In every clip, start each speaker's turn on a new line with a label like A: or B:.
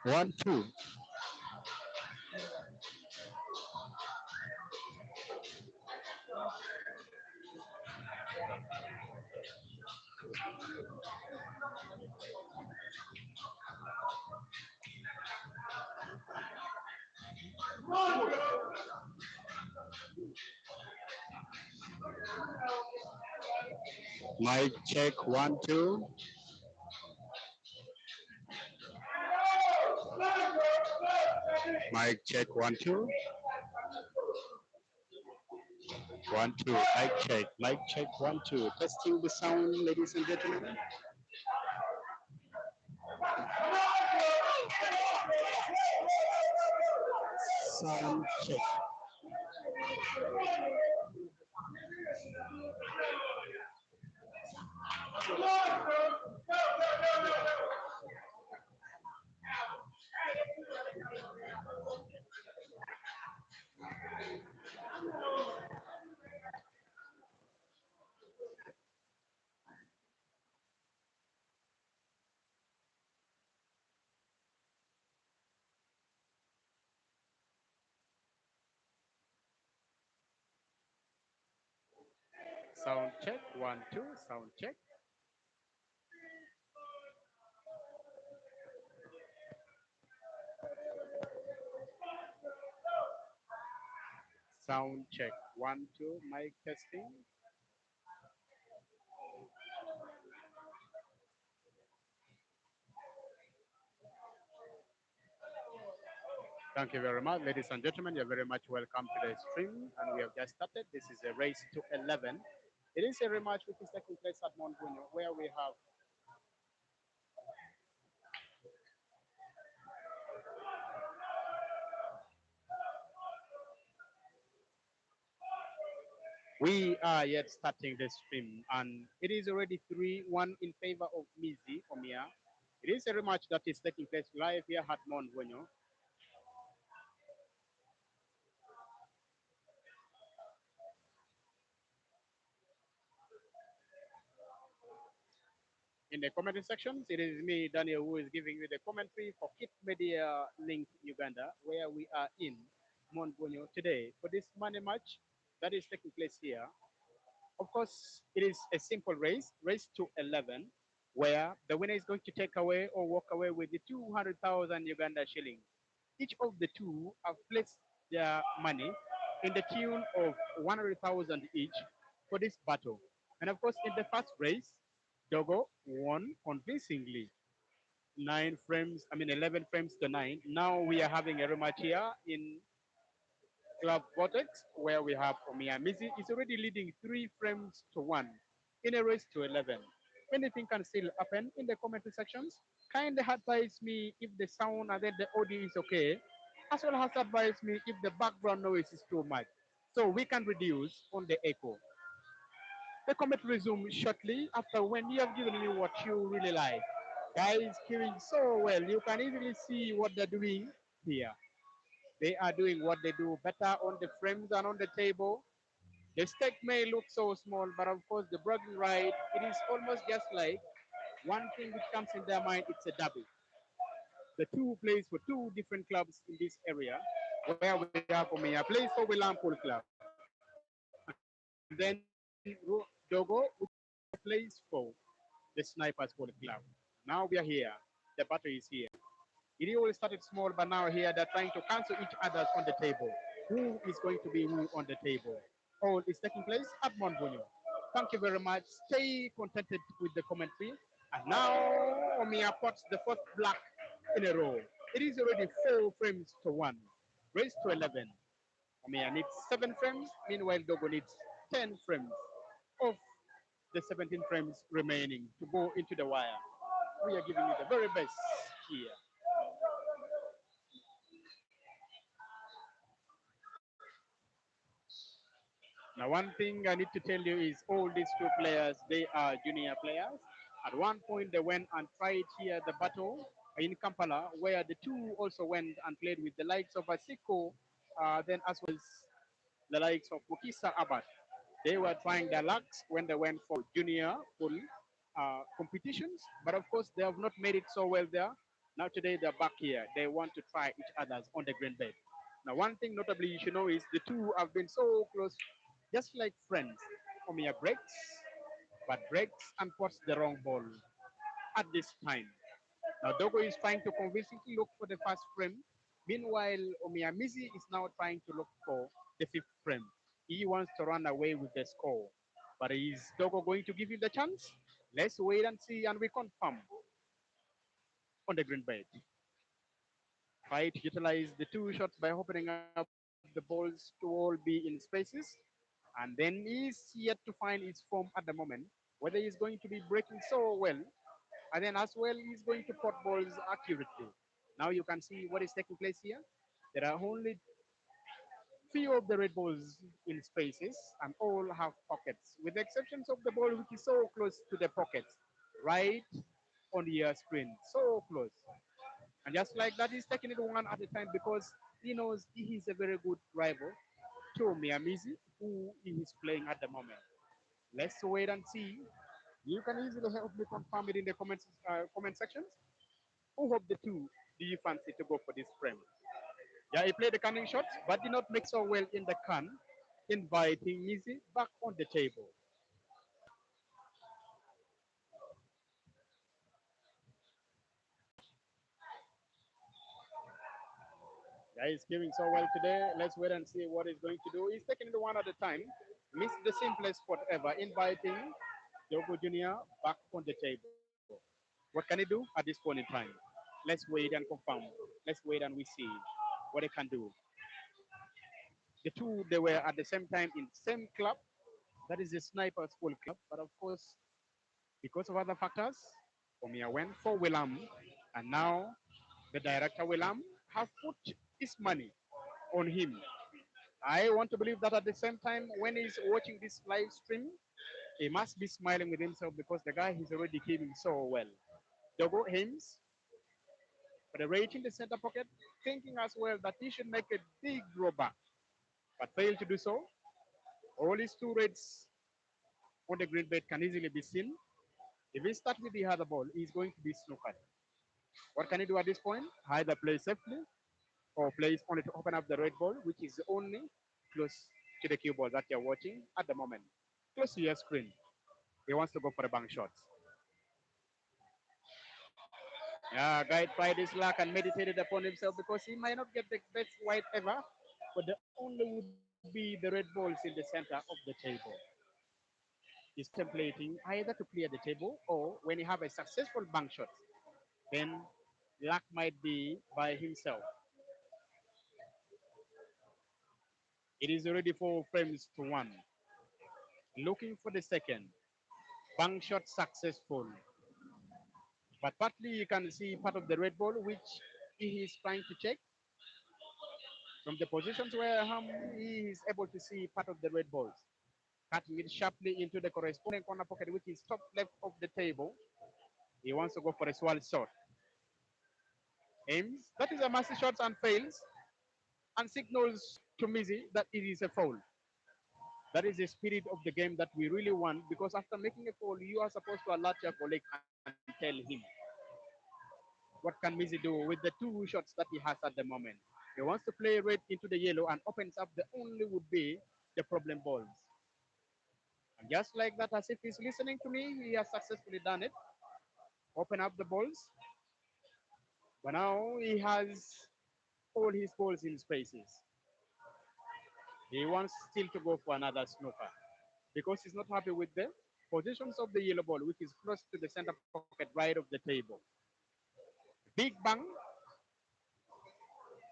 A: 1-2. Mic check 1-2. Mic check 1-2. 1-2. Mic check. Mic check 1-2. Testing the sound, ladies and gentlemen. Sound check. Sound check 1-2. Sound check. Sound check 1-2. Mic testing. Thank you very much, ladies and gentlemen. You're very much welcome to the stream, and we have just started. This is a race to 11. It is a rematch which is taking place at Mount Bunyo, where we have we are yet starting the stream, and it is already 3-1 in favor of Mizzy, Omiya. It is a rematch that is taking place live here at Mount Bunyo. In the commentary sections, it is me, Daniel, who is giving you the commentary for Kit Media Link Uganda, where we are in Mount Bunyo today for this money match that is taking place here. Of course, it is a simple race, race to 11, where the winner is going to take away or walk away with the 200,000 Uganda shillings. Each of the two have placed their money in the tune of 100,000 each for this battle. And of course, in the first race, Dogo won convincingly. 11 frames to 9. Now we are having a rematch here in Club Vortex, where we have Omiya. Mizzy is already leading 3 frames to 1 in a race to 11. Anything can still happen in the commentary sections. Kindly advise me if the sound and then the audio is okay, as well as advise me if the background noise is too much, so we can reduce on the echo. The commentary resume shortly after when you have given me what you really like. Guys, queuing so well. You can easily see what they're doing here. They are doing what they do better on the frames and on the table. The stake may look so small, but of course, the bragging right, it is almost just like one thing which comes in their mind, it's a derby. The two plays for two different clubs in this area, where we have Omiya plays for Wilampool Club. And then Dogo, which plays for the Snipers for the club. Now we are here. The battle is here. It always started small, but now here they're trying to cancel each other on the table. Who is going to be who on the table? All is taking place at Monbunyo. Thank you very much. Stay contented with the commentary. And now Omiya puts the first black in a row. It is already 4 frames to 1. Race to 11. Omiya needs 7 frames. Meanwhile, Dogo needs 10 frames of the 17 frames remaining to go into the wire. We are giving you the very best here. Now, one thing I need to tell you is all these two players, they are junior players. At one point, they went and tried here the battle in Kampala, where the two also went and played with the likes of Asiko, then as well as the likes of Mukisa Abad. They were trying their lucks when they went for junior full competitions, but of course, they have not made it so well there. Now today they're back here. They want to try each other's on the green bed. Now one thing notably you should know is the two have been so close, just like friends. Omiya breaks, but breaks and puts the wrong ball at this time. Now Dogo is trying to convincingly look for the first frame. Meanwhile, Mizzy is now trying to look for the fifth frame. He wants to run away with the score. But is Dogo going to give him the chance? Let's wait and see and we confirm on the green bed. Try to utilize the two shots by opening up the balls to all be in spaces. And then he's yet to find his form at the moment, whether he's going to be breaking so well, and then as well he's going to pot balls accurately. Now you can see what is taking place here. There are only few of the red balls in spaces and all have pockets, with the exceptions of the ball which is so close to the pockets, right on the screen, so close. And just like that, he's taking it one at a time because he knows he is a very good rival to Miyamizi, who he is playing at the moment. Let's wait and see. You can easily help me confirm it in the comment sections. Who of the two do you fancy to go for this frame? Yeah, he played the canning shots, but did not make so well in the can, inviting Mizzy back on the table. Yeah, he's giving so well today. Let's wait and see what he's going to do. He's taking it one at a time. Missed the simplest spot ever, inviting Dogo Jr. back on the table. What can he do at this point in time? Let's wait and confirm. Let's wait and we see what he can do. The two, they were at the same time in the same club. That is the Sniper School Club. But of course, because of other factors, Omiya went for Willam. And now the director Willam have put his money on him. I want to believe that at the same time, when he's watching this live stream, he must be smiling with himself because the guy is already keeping so well. Dogo aims for the rage in the center pocket, thinking as well that he should make a big drawback, but failed to do so. All his two reds on the green bed can easily be seen. If he starts with the other ball, he's going to be snookered. What can he do at this point? Either play safely or plays only to open up the red ball, which is only close to the cue ball that you're watching at the moment, close to your screen. He wants to go for the bank shots. Yeah, guy tried his luck and meditated upon himself because he might not get the best white ever, but the only would be the red balls in the center of the table. He's contemplating either to clear the table or when he have a successful bank shot, then luck might be by himself. It is already 4 frames to 1. Looking for the second. Bank shot successful. But partly you can see part of the red ball which he is trying to check. From the positions where he is able to see part of the red balls. Cutting it sharply into the corresponding corner pocket, which is top left of the table. He wants to go for a swirl shot. Aims. That is a massive shot and fails and signals to Mizzy that it is a foul. That is the spirit of the game that we really want because after making a foul, you are supposed to alert your colleague and tell him what can Mizzy do with the two shots that he has at the moment. He wants to play red into the yellow and opens up the only would be the problem balls. And just like that, as if he's listening to me, he has successfully done it. Open up the balls. But now he has all his balls in spaces. He wants still to go for another snooker because he's not happy with the positions of the yellow ball, which is close to the center pocket right of the table. Big bang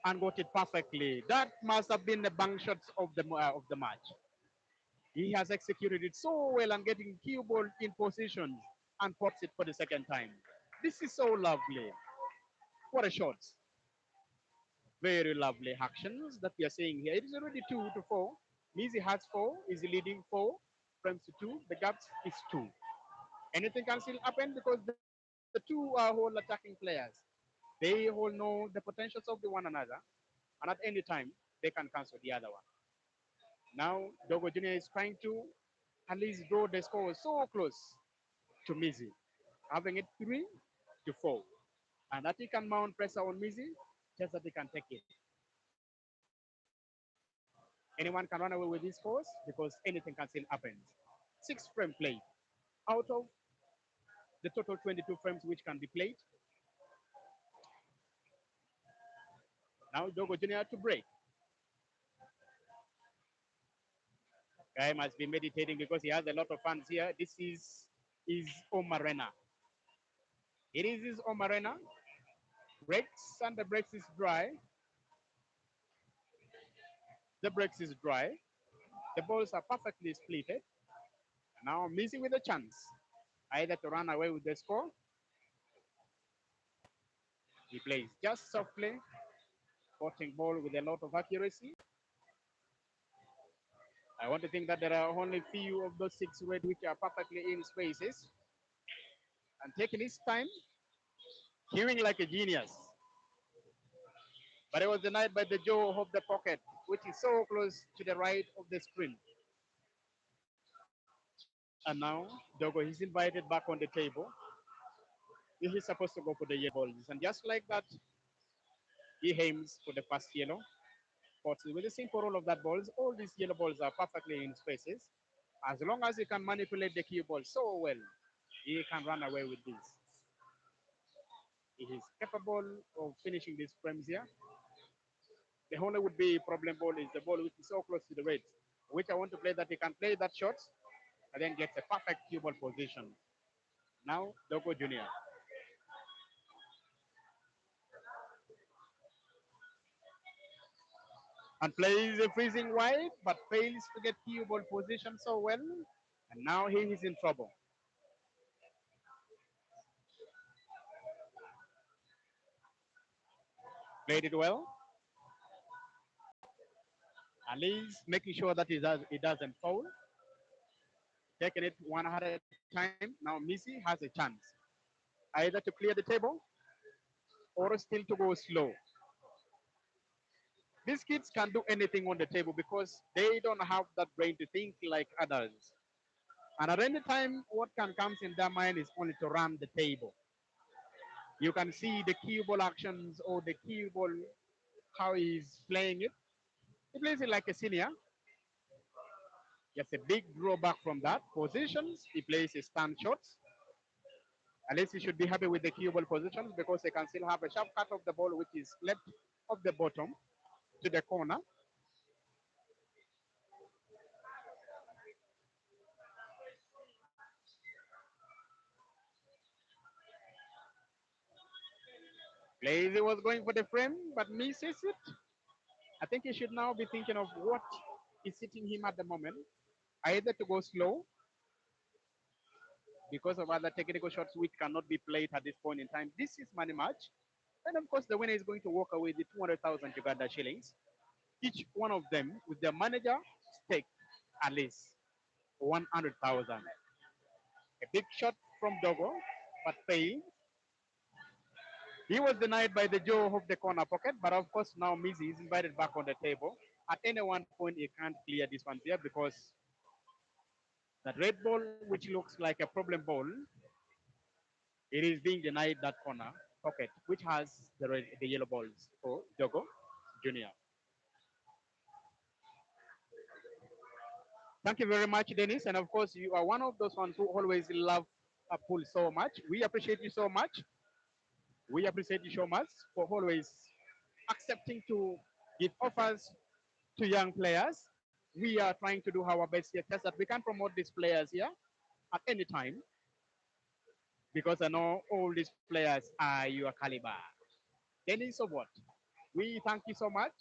A: and got it perfectly. That must have been the bang shots of the match. He has executed it so well and getting cue ball in positions and pops it for the second time. This is so lovely. What a shot. Very lovely actions that we are seeing here. It is already 2-4. Mizzy has 4, is leading 4 frames to 2. The gap is 2. Anything can still happen because the two are whole attacking players. They all know the potentials of the one another, and at any time they can cancel the other one. Now Dogo Jr. is trying to at least draw the score so close to Mizzy, having it 3-4. and that he can mount pressure on Mizzy, just that he can take it. Anyone can run away with this course because anything can still happen. 6 frame play. Out of the total 22 frames which can be played, now Dogo Jr. to break. Guy must be meditating because he has a lot of fans here. This is Omarena. It is his Omarena. Breaks and the breaks is dry. The breaks is dry. The balls are perfectly splitted. Now Mizzy with a chance. Either to run away with the score. He plays just softly, spotting ball with a lot of accuracy. I want to think that there are only few of those 6 red which are perfectly in spaces. And taking his time, queuing like a genius. But it was denied by the jaw of the pocket, which is so close to the right of the screen. And now Dogo is invited back on the table. He is supposed to go for the yellow balls. And just like that, he aims for the first yellow. But with the simple roll of that balls, all these yellow balls are perfectly in spaces. As long as he can manipulate the cue ball so well, he can run away with this. He is capable of finishing these frames here. The only would be problem ball is the ball which is so close to the red, which I want to play that he can play that shot and then gets a perfect cue ball position. Now, Dogo Jr. And plays a freezing wide, but fails to get cue ball position so well. And now he is in trouble. Played it well. At least making sure that it doesn't foul. Taking it one at a time. Now Mizzy has a chance either to clear the table or still to go slow. These kids can do anything on the table because they don't have that brain to think like adults. And at any time, what can comes in their mind is only to run the table. You can see the cue ball actions or the cue ball, how he's playing it. He plays it like a senior. Gets a big drawback from that. Positions, he plays his stand shots. At least he should be happy with the cue ball positions because they can still have a sharp cut of the ball which is left of the bottom to the corner. Lazy was going for the frame but misses it. I think he should now be thinking of what is hitting him at the moment, either to go slow because of other technical shots which cannot be played at this point in time. This is money match. And of course, the winner is going to walk away with 200,000 Uganda shillings. Each one of them with their manager stake at least 100,000. A big shot from Dogo, but failed. He was denied by the jaw of the corner pocket, but of course now Mizzy is invited back on the table. At any one point, he can't clear this one there because that red ball, which looks like a problem ball, it is being denied that corner pocket, which has the yellow balls for Dogo Jr. Thank you very much, Dennis. And of course, you are one of those ones who always love a pool so much. We appreciate you so much. We appreciate you so much for always accepting to give offers to young players. We are trying to do our best here, just that we can promote these players here at any time because I know all these players are your caliber. Dennis, so what? We thank you so much.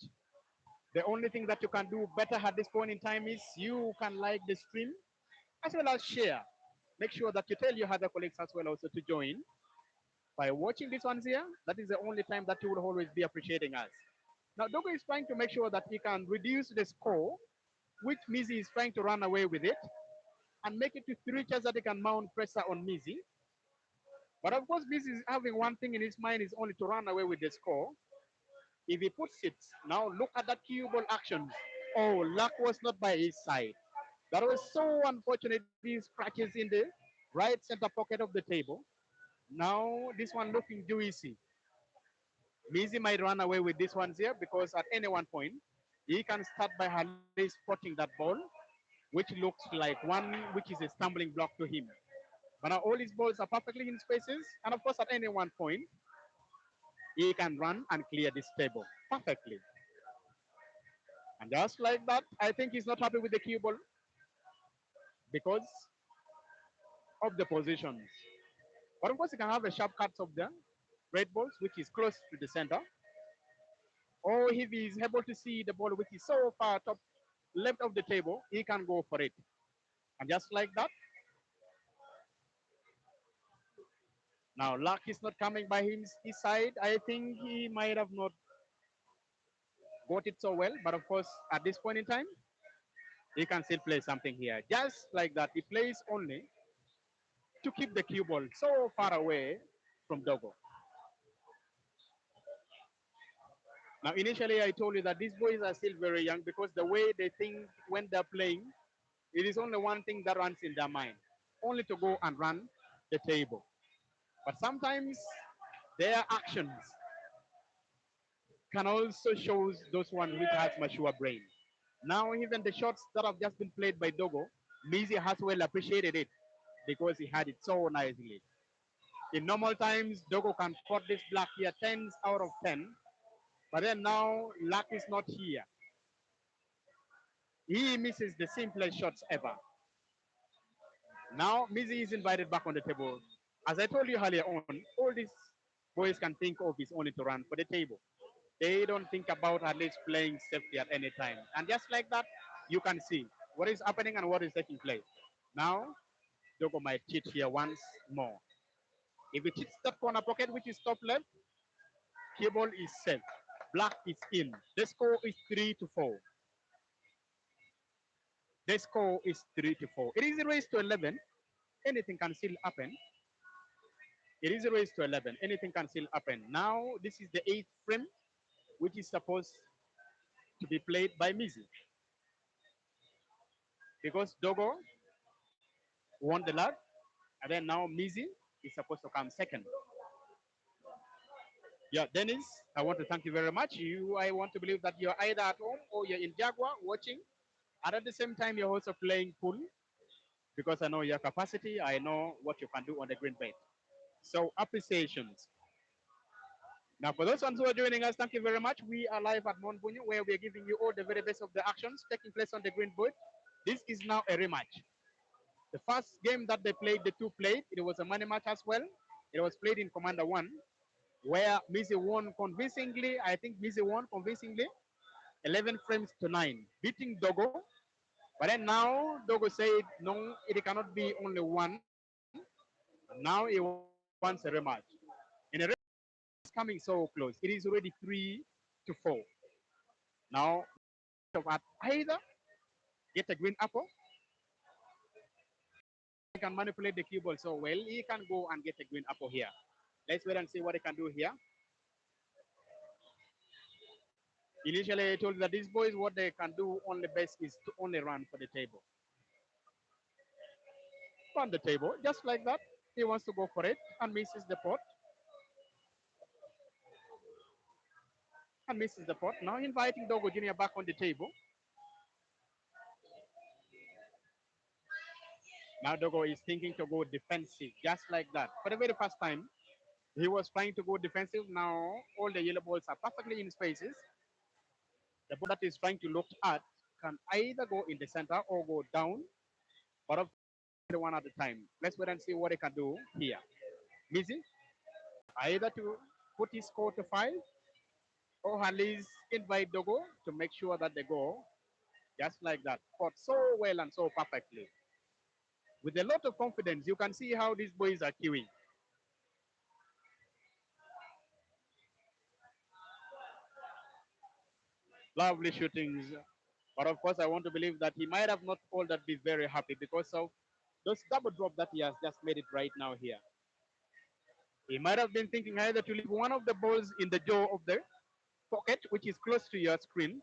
A: The only thing that you can do better at this point in time is you can like the stream as well as share. Make sure that you tell your other colleagues as well also to join by watching these ones here. That is the only time that you will always be appreciating us. Now, Dogo is trying to make sure that he can reduce the score, which Mizzy is trying to run away with it, and make it to 3 chairs that he can mount pressure on Mizzy. But of course, Mizzy is having one thing in his mind is only to run away with the score. If he puts it, now look at that cue ball actions. Oh, luck was not by his side. That was so unfortunate. These scratches in the right center pocket of the table. Now this one looking juicy. Mizzy might run away with this ones here because at any one point, he can start by at least spotting that ball, which looks like one which is a stumbling block to him. But now all his balls are perfectly in spaces, and of course, at any one point, he can run and clear this table perfectly. And just like that, I think he's not happy with the cue ball because of the positions. But of course, he can have a sharp cuts of the red balls, which is close to the center. Or if he is able to see the ball which is so far top left of the table, he can go for it. And just like that, now luck is not coming by his side. I think he might have not got it so well, but of course, at this point in time, he can still play something here. Just like that, he plays only to keep the cue ball so far away from Dogo. Now, initially, I told you that these boys are still very young because the way they think when they're playing, it is only one thing that runs in their mind, only to go and run the table. But sometimes their actions can also show those ones which has mature brain. Now, even the shots that have just been played by Dogo, Mizzy has well appreciated it because he had it so nicely. In normal times, Dogo can spot this black here 10s out of 10, but then now luck is not here. He misses the simplest shots ever. Now, Mizzy is invited back on the table. As I told you earlier on, all these boys can think of is only to run for the table. They don't think about at least playing safety at any time. And just like that, you can see what is happening and what is taking place. Now, Dogo might cheat here once more. If he cheats that corner pocket, which is top left, cable is safe. Black is in. The score is 3-4. The score is 3-4. It is a race to 11. Anything can still happen. It is a race to 11. Anything can still happen. Now, this is the eighth frame, which is supposed to be played by Mizzy. Because Dogo won the lap, and then now Mizzy is supposed to come second. Yeah, Dennis, I want to thank you very much. I want to believe that you're either at home or you're in Jaguar watching, and at the same time you're also playing pool because I know your capacity. I know what you can do on the green bed. So appreciations. Now, for those ones who are joining us, thank you very much. We are live at Mount Bunyu, where we are giving you all the very best of the actions taking place on the green board. This is now a rematch. The first game that they played, the two played, it was a money match as well. It was played in Commander 1, where Mizzy won convincingly. I think Mizzy won convincingly, 11 frames to 9, beating Dogo. But then now Dogo said, no, it cannot be only one. Now he wants a rematch. In a rematch, it's coming so close. It is already 3-4. Now, of at either get a green apple, he can manipulate the cue ball so well, he can go and get a green apple here. Let's wait and see what he can do here. Initially, I told you that these boys, what they can do only best is to only run for the table. Run the table, just like that. He wants to go for it and misses the pot. And misses the pot. Now inviting Dogo Jr. back on the table. Now Dogo is thinking to go defensive, just like that. For the very first time, he was trying to go defensive. Now all the yellow balls are perfectly in spaces. The ball that is trying to look at can either go in the center or go down, but of one at a time. Let's wait and see what he can do here. Mizzy, either to put his score to 5 or at least invite Dogo to make sure that they go just like that. Fought so well and so perfectly. With a lot of confidence, you can see how these boys are queuing. Lovely shootings. But of course, I want to believe that he might have not all that be very happy because of those double drop that he has just made it right now here. He might have been thinking either to leave one of the balls in the jaw of the pocket, which is close to your screen,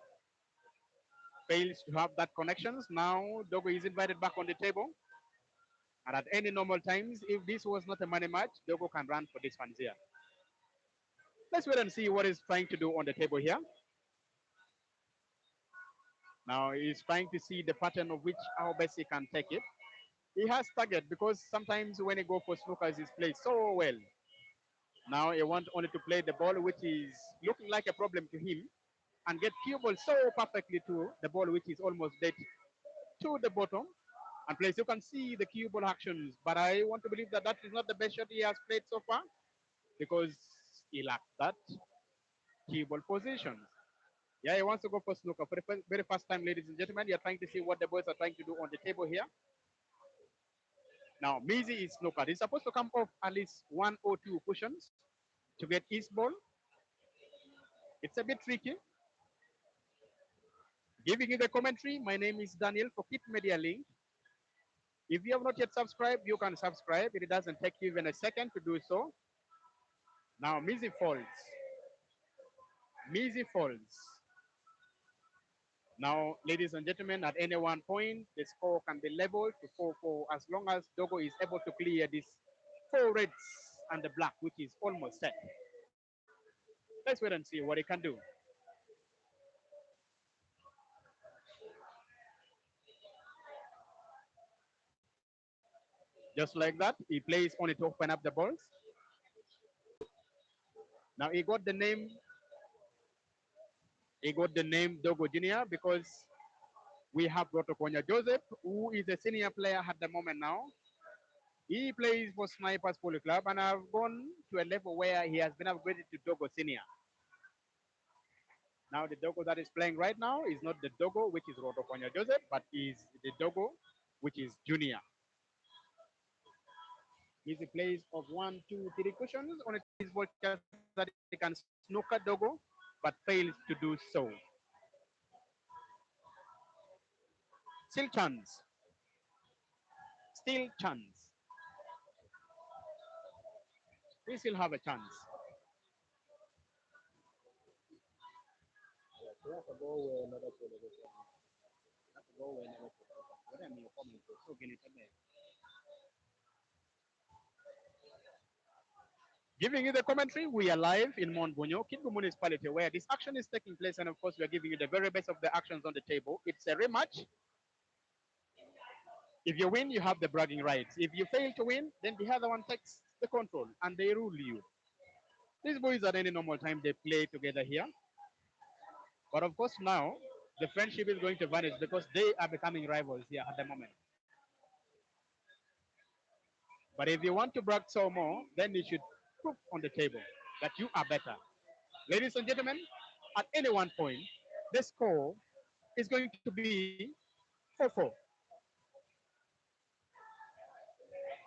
A: fails to have that connections. Now Dogo is invited back on the table. And at any normal times, if this was not a money match, Dogo can run for this one here. Let's wait and see what he's trying to do on the table here. Now he's trying to see the pattern of which how best he can take it. He has target because sometimes when he go for snookers, he's played so well. Now he wants only to play the ball which is looking like a problem to him and get cue ball so perfectly to the ball which is almost dead to the bottom and plays. You can see the cue ball actions, but I want to believe that that is not the best shot he has played so far because he lacks that cue ball positions. Yeah, he wants to go for snooker for the very first time, ladies and gentlemen. You're trying to see what the boys are trying to do on the table here. Now, Mizzy is snooker. He's supposed to come off at least one or two cushions to get his ball. It's a bit tricky. Giving you the commentary, my name is Daniel for Kit Media Link. If you have not yet subscribed, you can subscribe. It doesn't take you even a second to do so. Now, Mizzy falls. Mizzy falls. Now, ladies and gentlemen, at any one point, the score can be leveled to 4-4 as long as Dogo is able to clear this four reds and the black, which is almost set. Let's wait and see what he can do. Just like that, he plays only to open up the balls. Now he got the name Dogo Junior because we have Rotokonya Joseph, who is a senior player at the moment now. He plays for Snipers Polo Club and have gone to a level where he has been upgraded to Dogo Senior. Now the Dogo that is playing right now is not the Dogo which is Rotokonya Joseph, but is the Dogo which is Junior. He's a plays of one, two, three cushions on his ball just that he can snooker Dogo, but fails to do so. Still chance. Still chance. We still have a chance. Giving you the commentary, we are live in Mount Bunyo, Kingu Municipality, where this action is taking place. And of course, we are giving you the very best of the actions on the table. It's a rematch. If you win, you have the bragging rights. If you fail to win, then the other one takes the control and they rule you. These boys at any normal time, they play together here. But of course, now the friendship is going to vanish because they are becoming rivals here at the moment. But if you want to brag so more, then you should prove on the table that you are better. Ladies and gentlemen, at any one point, the score is going to be 4-4.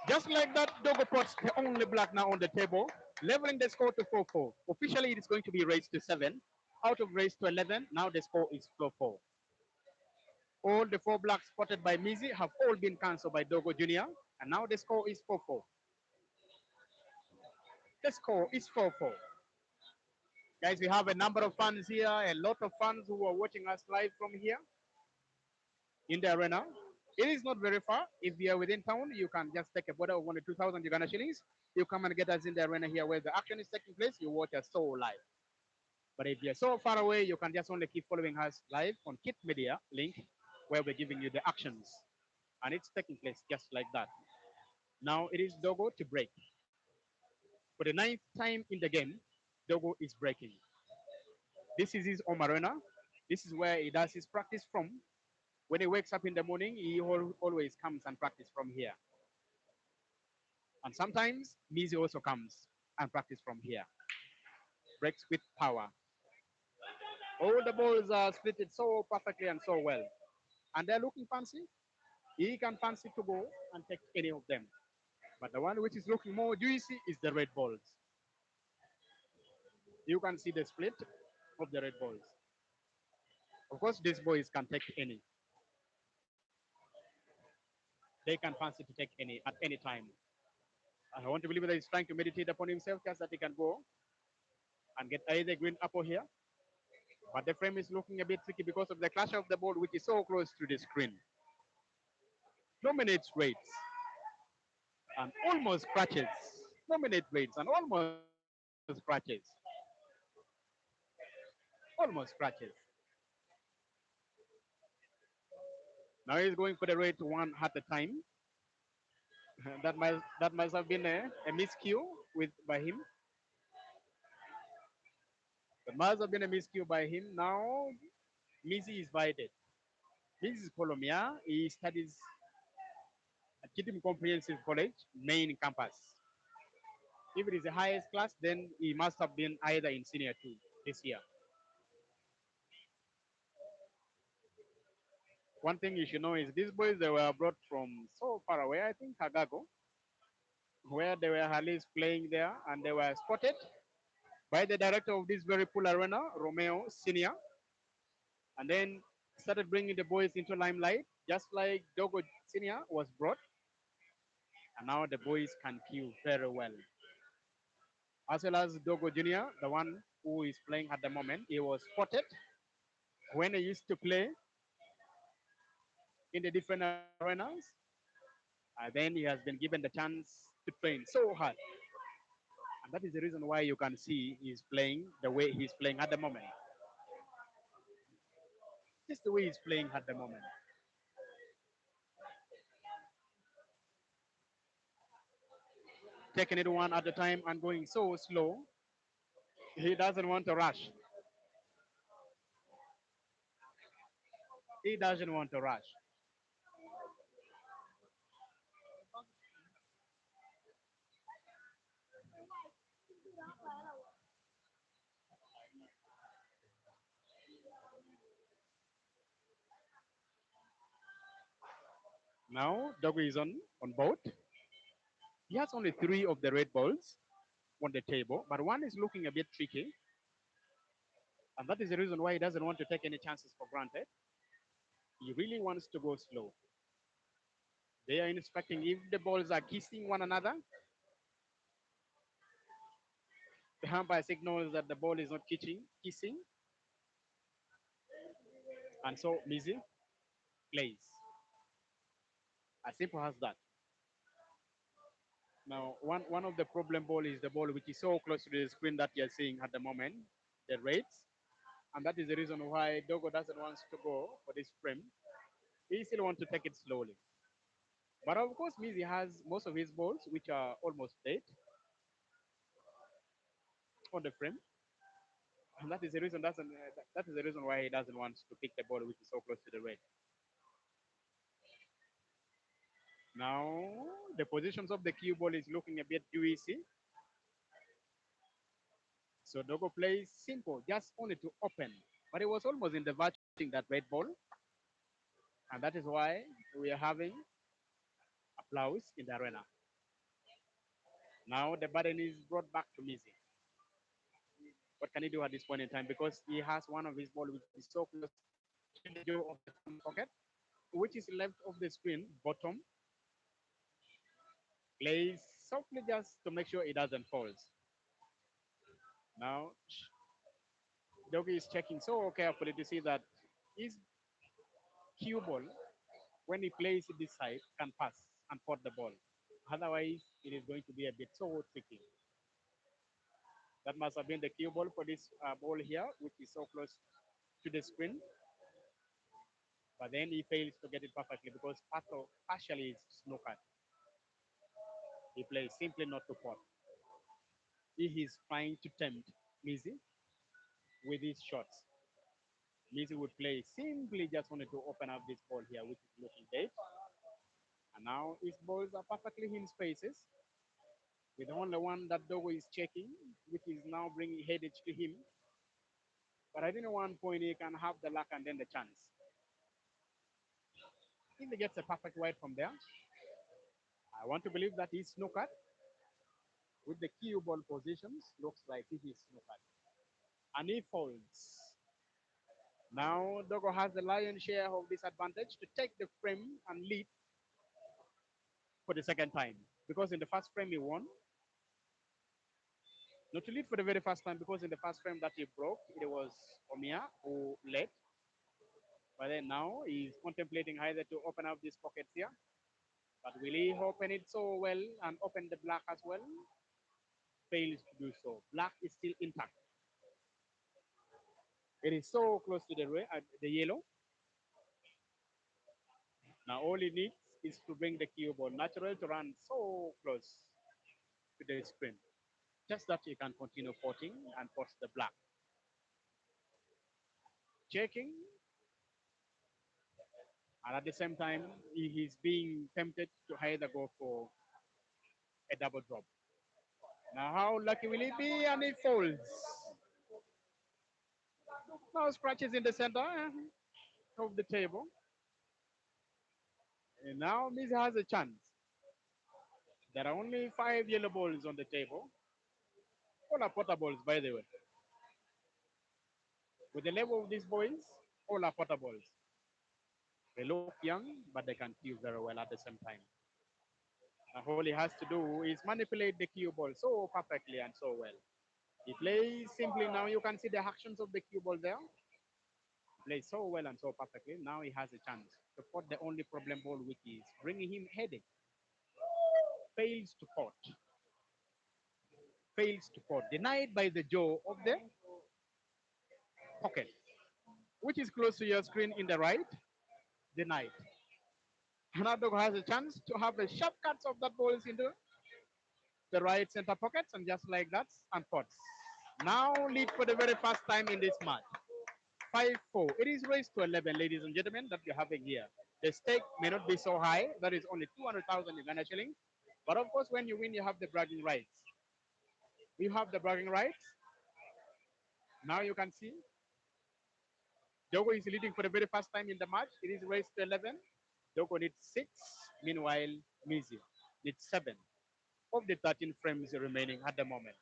A: Just like that, Dogo puts the only black now on the table, leveling the score to 4-4. Officially, it is going to be raised to 7. Out of raised to 11, now the score is 4-4. All the four blacks spotted by Mizzy have all been cancelled by Dogo Jr. And now the score is 4-4. The score is 4-4. Guys, we have a number of fans here, a lot of fans who are watching us live from here in the arena. It is not very far. If you are within town, you can just take a border of 2,000 Uganda shillings. You come and get us in the arena here where the action is taking place. You watch us so live. But if you're so far away, you can just only keep following us live on Kit Media link, where we're giving you the actions. And it's taking place just like that. Now it is Dogo to break. For the ninth time in the game, Dogo is breaking. This is his home arena. This is where he does his practice from. When he wakes up in the morning, he always comes and practice from here. And sometimes Mizzy also comes and practice from here. Breaks with power. All the balls are splitted so perfectly and so well. And they're looking fancy. He can fancy to go and take any of them. But the one which is looking more juicy is the red balls. You can see the split of the red balls. Of course, these boys can take any. They can fancy to take any at any time. I want to believe that he's trying to meditate upon himself just that he can go and get either green apple here. But the frame is looking a bit tricky because of the clash of the ball, which is so close to the screen. Nominates rates and almost scratches. Nominate rates and almost scratches. almost scratches. Now he's going for the red one at a time. That must have been a miscue with by him. That must have been a miscue by him. Now Mizzy is invited. This is Omiya. He studies at Kitim Comprehensive College, main campus. If it is the highest class, then he must have been either in senior two this year. One thing you should know is these boys they were brought from so far away, I think Kagago, where they were at least playing there, and they were spotted by the director of this very pool arena, Romeo Senior, and then started bringing the boys into limelight, just like Dogo Senior was brought, and now the boys can cue very well. As well as Dogo Junior, the one who is playing at the moment, he was spotted when he used to play in the different arenas, then he has been given the chance to train so hard. And that is the reason why you can see he's playing the way he's playing at the moment. Just the way he's playing at the moment. Taking it one at a time and going so slow. He doesn't want to rush. He doesn't want to rush. Now Dogo is on board. He has only three of the red balls on the table, but one is looking a bit tricky, and that is the reason why he doesn't want to take any chances for granted. He really wants to go slow. They are inspecting if the balls are kissing one another. The umpire signals that the ball is not kissing, and so Mizzy plays. As simple as that. Now, one of the problem ball is the ball which is so close to the screen that you're seeing at the moment, the rates, and that is the reason why Dogo doesn't want to go for this frame. He still wants to take it slowly. But of course, Mizzy has most of his balls which are almost dead on the frame, and that is the reason that is the reason why he doesn't want to pick the ball which is so close to the red. Now, the positions of the cue ball is looking a bit juicy. So Dogo plays simple, just only to open. But it was almost in the verge of hitting that red ball. And that is why we are having applause in the arena. Now the burden is brought back to Mizzy. What can he do at this point in time? Because he has one of his ball which is so close to the jaw of the front pocket, which is left of the screen, bottom. Plays softly just to make sure it doesn't fall. Now Dogi is checking so carefully to see that his cue ball, when he plays it this side, can pass and pot the ball. Otherwise, it is going to be a bit so tricky. That must have been the cue ball for this ball here, which is so close to the screen. But then he fails to get it perfectly because partially is snookered. He plays simply not to pot. He is trying to tempt Mizzy with his shots. Mizzy would play simply just wanted to open up this ball here, which is looking dead. And now his balls are perfectly in spaces with only one that Dogo is checking, which is now bringing headache to him. But I think at one point he can have the luck and then the chance. If he gets a perfect white from there, I want to believe that he's snookered with the cue ball positions. Looks like he is snookered. And he folds. Now Dogo has the lion's share of this advantage to take the frame and lead for the second time. Because in the first frame he won. Not to lead for the very first time because in the first frame that he broke, it was Omiya who led. But then now he's contemplating either to open up these pockets here. But will he open it so well and open the black as well? Fails to do so. Black is still intact. It is so close to the the yellow. Now all it needs is to bring the cue ball natural to run so close to the screen. Just that you can continue potting and pot the black. Checking, and at the same time, he's being tempted to either go for a double drop. Now, how lucky will he be? And he folds. Now, scratches in the center of the table. And now, Mizzy has a chance. There are only 5 yellow balls on the table. All are potter balls, by the way. With the level of these boys, all are potter balls. They look young, but they can cue very well at the same time. And all he has to do is manipulate the cue ball so perfectly and so well. He plays simply now. You can see the actions of the cue ball there. He plays so well and so perfectly. Now he has a chance to pot the only problem ball, which is bringing him headache. Fails to pot. Fails to pot. Denied by the jaw of the pocket, which is close to your screen in the right. Denied. Dogo has a chance to have a sharp cuts of that balls into the right center pockets, and just like that, and pots. Now lead for the very first time in this match. 5-4. It is raised to 11, ladies and gentlemen, that you're having here. The stake may not be so high. That is only 200,000 Uganda shillings. But of course, when you win, you have the bragging rights. You have the bragging rights. Now you can see Dogo is leading for the very first time in the match. It is raised to 11. Dogo needs 6. Meanwhile, Mizzy needs 7 of the 13 frames remaining at the moment.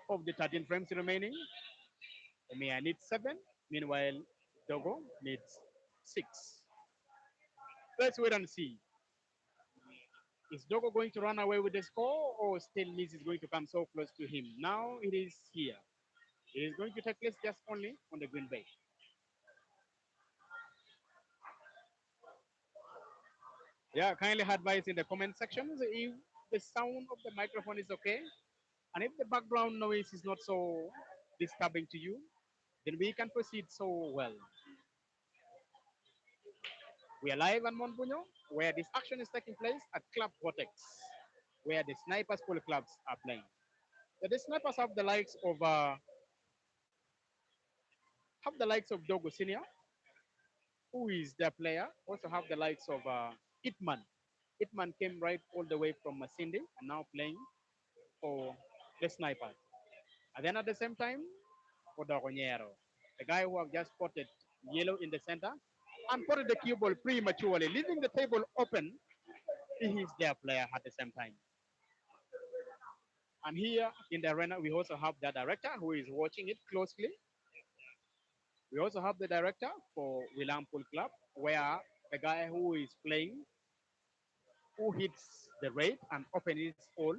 A: Of the 13 frames remaining, Omiya needs 7. Meanwhile, Dogo needs 6. Let's wait and see. Is Dogo going to run away with the score, or still Mizzy is going to come so close to him? Now it is here. It is going to take place just only on the green bay. Yeah, kindly advise in the comment sections if the sound of the microphone is okay, and if the background noise is not so disturbing to you, then we can proceed so well. We are live on Monbunyo, where this action is taking place at Club Vortex, where the Snipers Pool Clubs are playing. The Snipers have the likes of Dogo Senior, who is their player. Also have the likes of Itman. Itman came right all the way from Masindi and now playing for the Snipers. And then at the same time, Odongkara, the guy who have just spotted yellow in the center and put the cue ball prematurely, leaving the table open. He is their player at the same time. And here in the arena, we also have the director who is watching it closely. We also have the director for William Pool Club, where the guy who is playing, who hits the rate and open his all,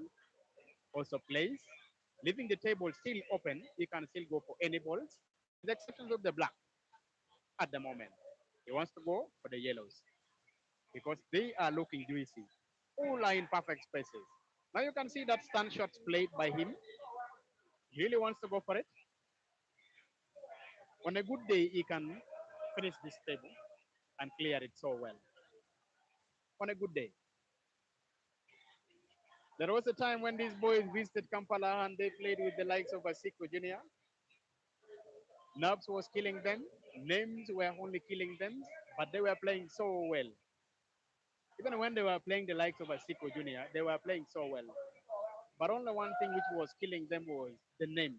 A: also plays. Leaving the table still open, he can still go for any balls, with the exception of the black at the moment. He wants to go for the yellows because they are looking juicy. All are in perfect spaces. Now you can see that stand shots played by him. He really wants to go for it. On a good day, he can finish this table and clear it so well. On a good day. There was a time when these boys visited Kampala and they played with the likes of Asiko Jr. Nubs was killing them. Names were only killing them, but they were playing so well. Even when they were playing the likes of Asiko Jr., they were playing so well. But only one thing which was killing them was the name.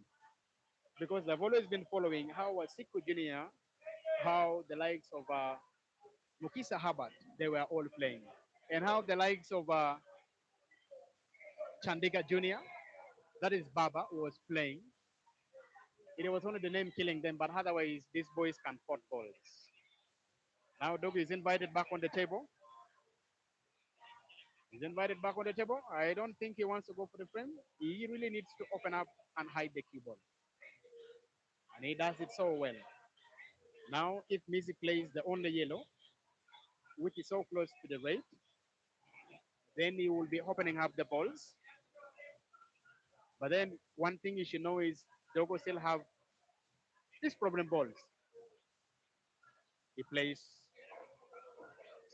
A: Because they've always been following how Asiko Jr., how the likes of Mukisa Habat, they were all playing. And how the likes of Chandiga Jr., that is Baba, was playing. It was only the name killing them, but otherwise, these boys can pot balls. Now, Dogo is invited back on the table. He's invited back on the table. I don't think he wants to go for the frame. He really needs to open up and hide the cue ball. And he does it so well. Now, if Mizzy plays the only yellow, which is so close to the red, then he will be opening up the balls. But then one thing you should know is Dogo still have This problem balls. He plays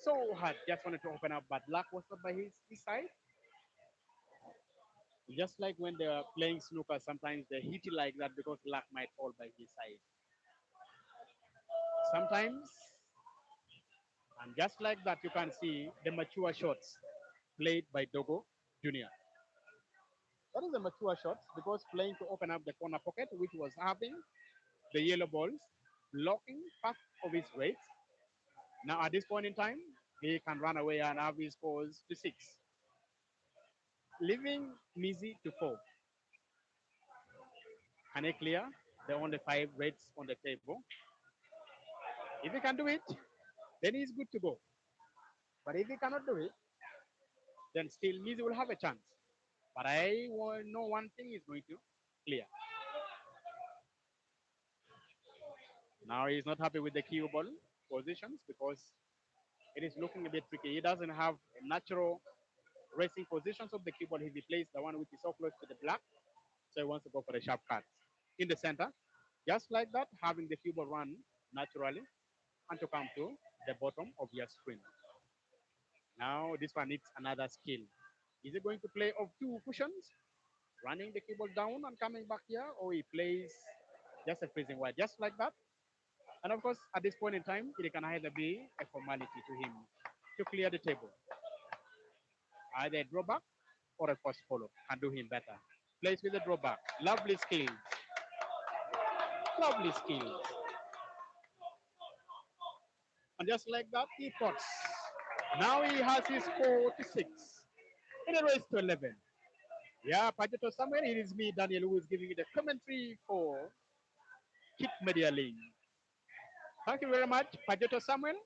A: so hard, just wanted to open up, but luck was not by his side. Just like when they are playing snooker, sometimes they hit it like that because luck might fall by his side. Sometimes, and just like that, you can see the mature shots played by Dogo Jr. That is a mature shot because playing to open up the corner pocket, which was having the yellow balls blocking half of his weight. Now at this point in time, he can run away and have his scores to six, leaving Mizzy to four. Can he clear the only five reds on the table? If he can do it, then he's good to go. But if he cannot do it, then still Mizzy will have a chance. But I know one thing is going to clear. Now he's not happy with the cue ball positions because it is looking a bit tricky. He doesn't have a natural racing positions of the cue ball. If he plays the one which is so close to the black, so he wants to go for the sharp cut in the center. Just like that, having the cue ball run naturally and to come to the bottom of your screen. Now this one needs another skill. Is he going to play of two cushions, running the cue ball down and coming back here, or he plays just a freezing wide, just like that? And of course, at this point in time, it can either be a formality to him to clear the table. Either a drawback or a first follow can do him better. Plays with a drawback. Lovely skills. Lovely skills. And just like that, he pots. Now he has his 46 in a race to 11. Yeah, Pajeto Samuel, it is me, Daniel, who is giving you the commentary for Kit Media Link. Thank you very much, Pajeto Samuel.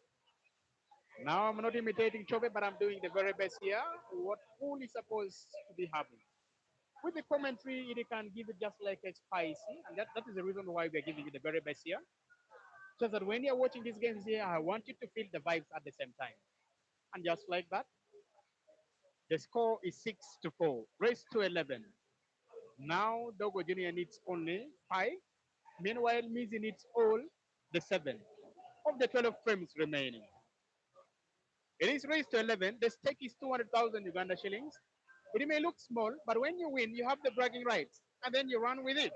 A: Now I'm not imitating Chobe, but I'm doing the very best here. What pool is supposed to be having. With the commentary, it can give it just like a spicy, and that is the reason why we're giving you the very best here. So that when you're watching these games here, I want you to feel the vibes at the same time. And just like that, the score is 6-4, race to 11. Now Dogo Junior needs only 5. Meanwhile, Mizzy needs all the 7 of the 12 frames remaining. It is raised to 11. The stake is 200,000 Uganda shillings. It may look small, but when you win, you have the bragging rights, and then you run with it.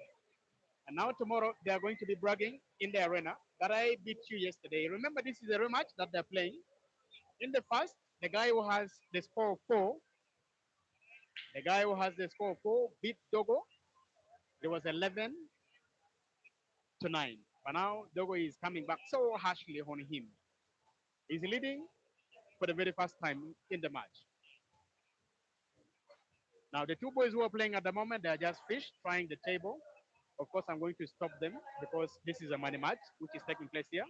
A: And now tomorrow, they are going to be bragging in the arena that I beat you yesterday. Remember, this is a rematch that they're playing. In the first, the guy who has the score 4, the guy who has the score 4 beat Dogo. It was 11-9. But now Dogo is coming back so harshly on him. He's leading for the very first time in the match. Now, the two boys who are playing at the moment, they are just fish trying the table. Of course, I'm going to stop them because this is a money match which is taking place here.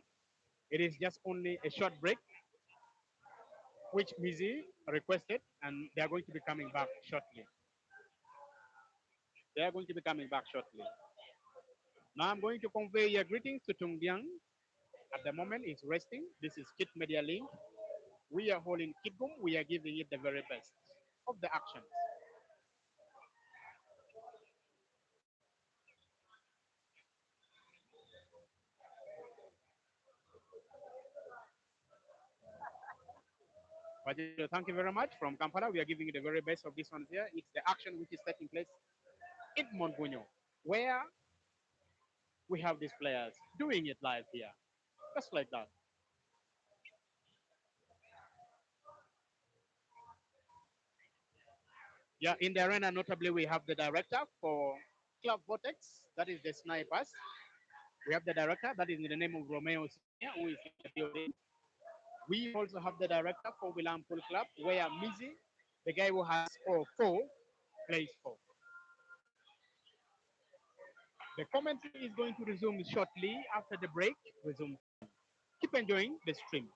A: It is just only a short break, which Mizzy requested, and they are going to be coming back shortly. They are going to be coming back shortly. Now, I'm going to convey your greetings to Tungbiang. At the moment, it's resting. This is Kit Media Link. We are holding Kitgum. We are giving it the very best of the actions. Thank you very much from Kampala. We are giving you the very best of this one here. It's the action which is taking place in Mongunyo, where we have these players doing it live here, just like that. Yeah, in the arena, notably, we have the director for Club Vortex, that is the snipers. We have the director, that is in the name of Romeo Senior, who is in the building. We also have the director for William Pool Club, where Mizzy, the guy who has score 4, plays for. The commentary is going to resume shortly after the break. Resume. Keep enjoying the stream.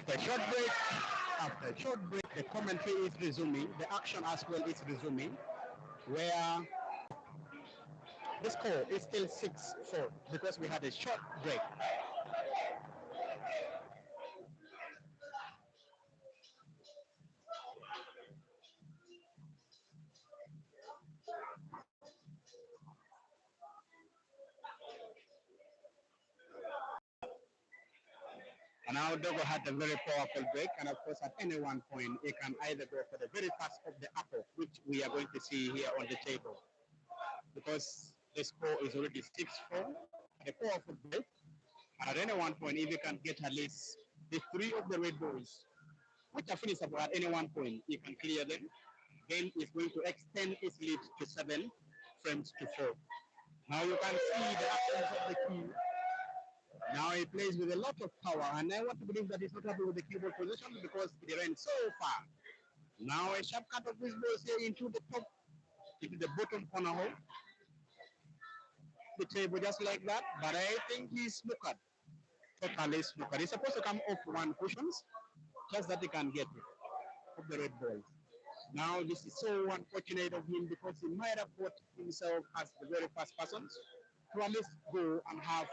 B: After a short break, the commentary is resuming, the action as well is resuming, where the score is still 6-4 because we had a short break. And now Dogo had a very powerful break, and of course, at any one point, he can either go for the very fast of the apple, which we are going to see here on the table, because the score is already 6-4, at a powerful break. And at any one point, if you can get at least the three of the red balls, which are finishable at any one point, you can clear them. Then it's going to extend its lead to 7 frames to 4. Now you can see the actions of the key. Now he plays with a lot of power, and I want to believe that he's not happy with the keyboard position because it ran so far. Now a sharp cut of this ball here into the top, into the bottom corner hole. The table just like that, but I think he's snookered. Totally snookered. He's supposed to come off one cushions, just that he can get it of the red ball. Now this is so unfortunate of him because he might have put himself as the very first person to at least go and have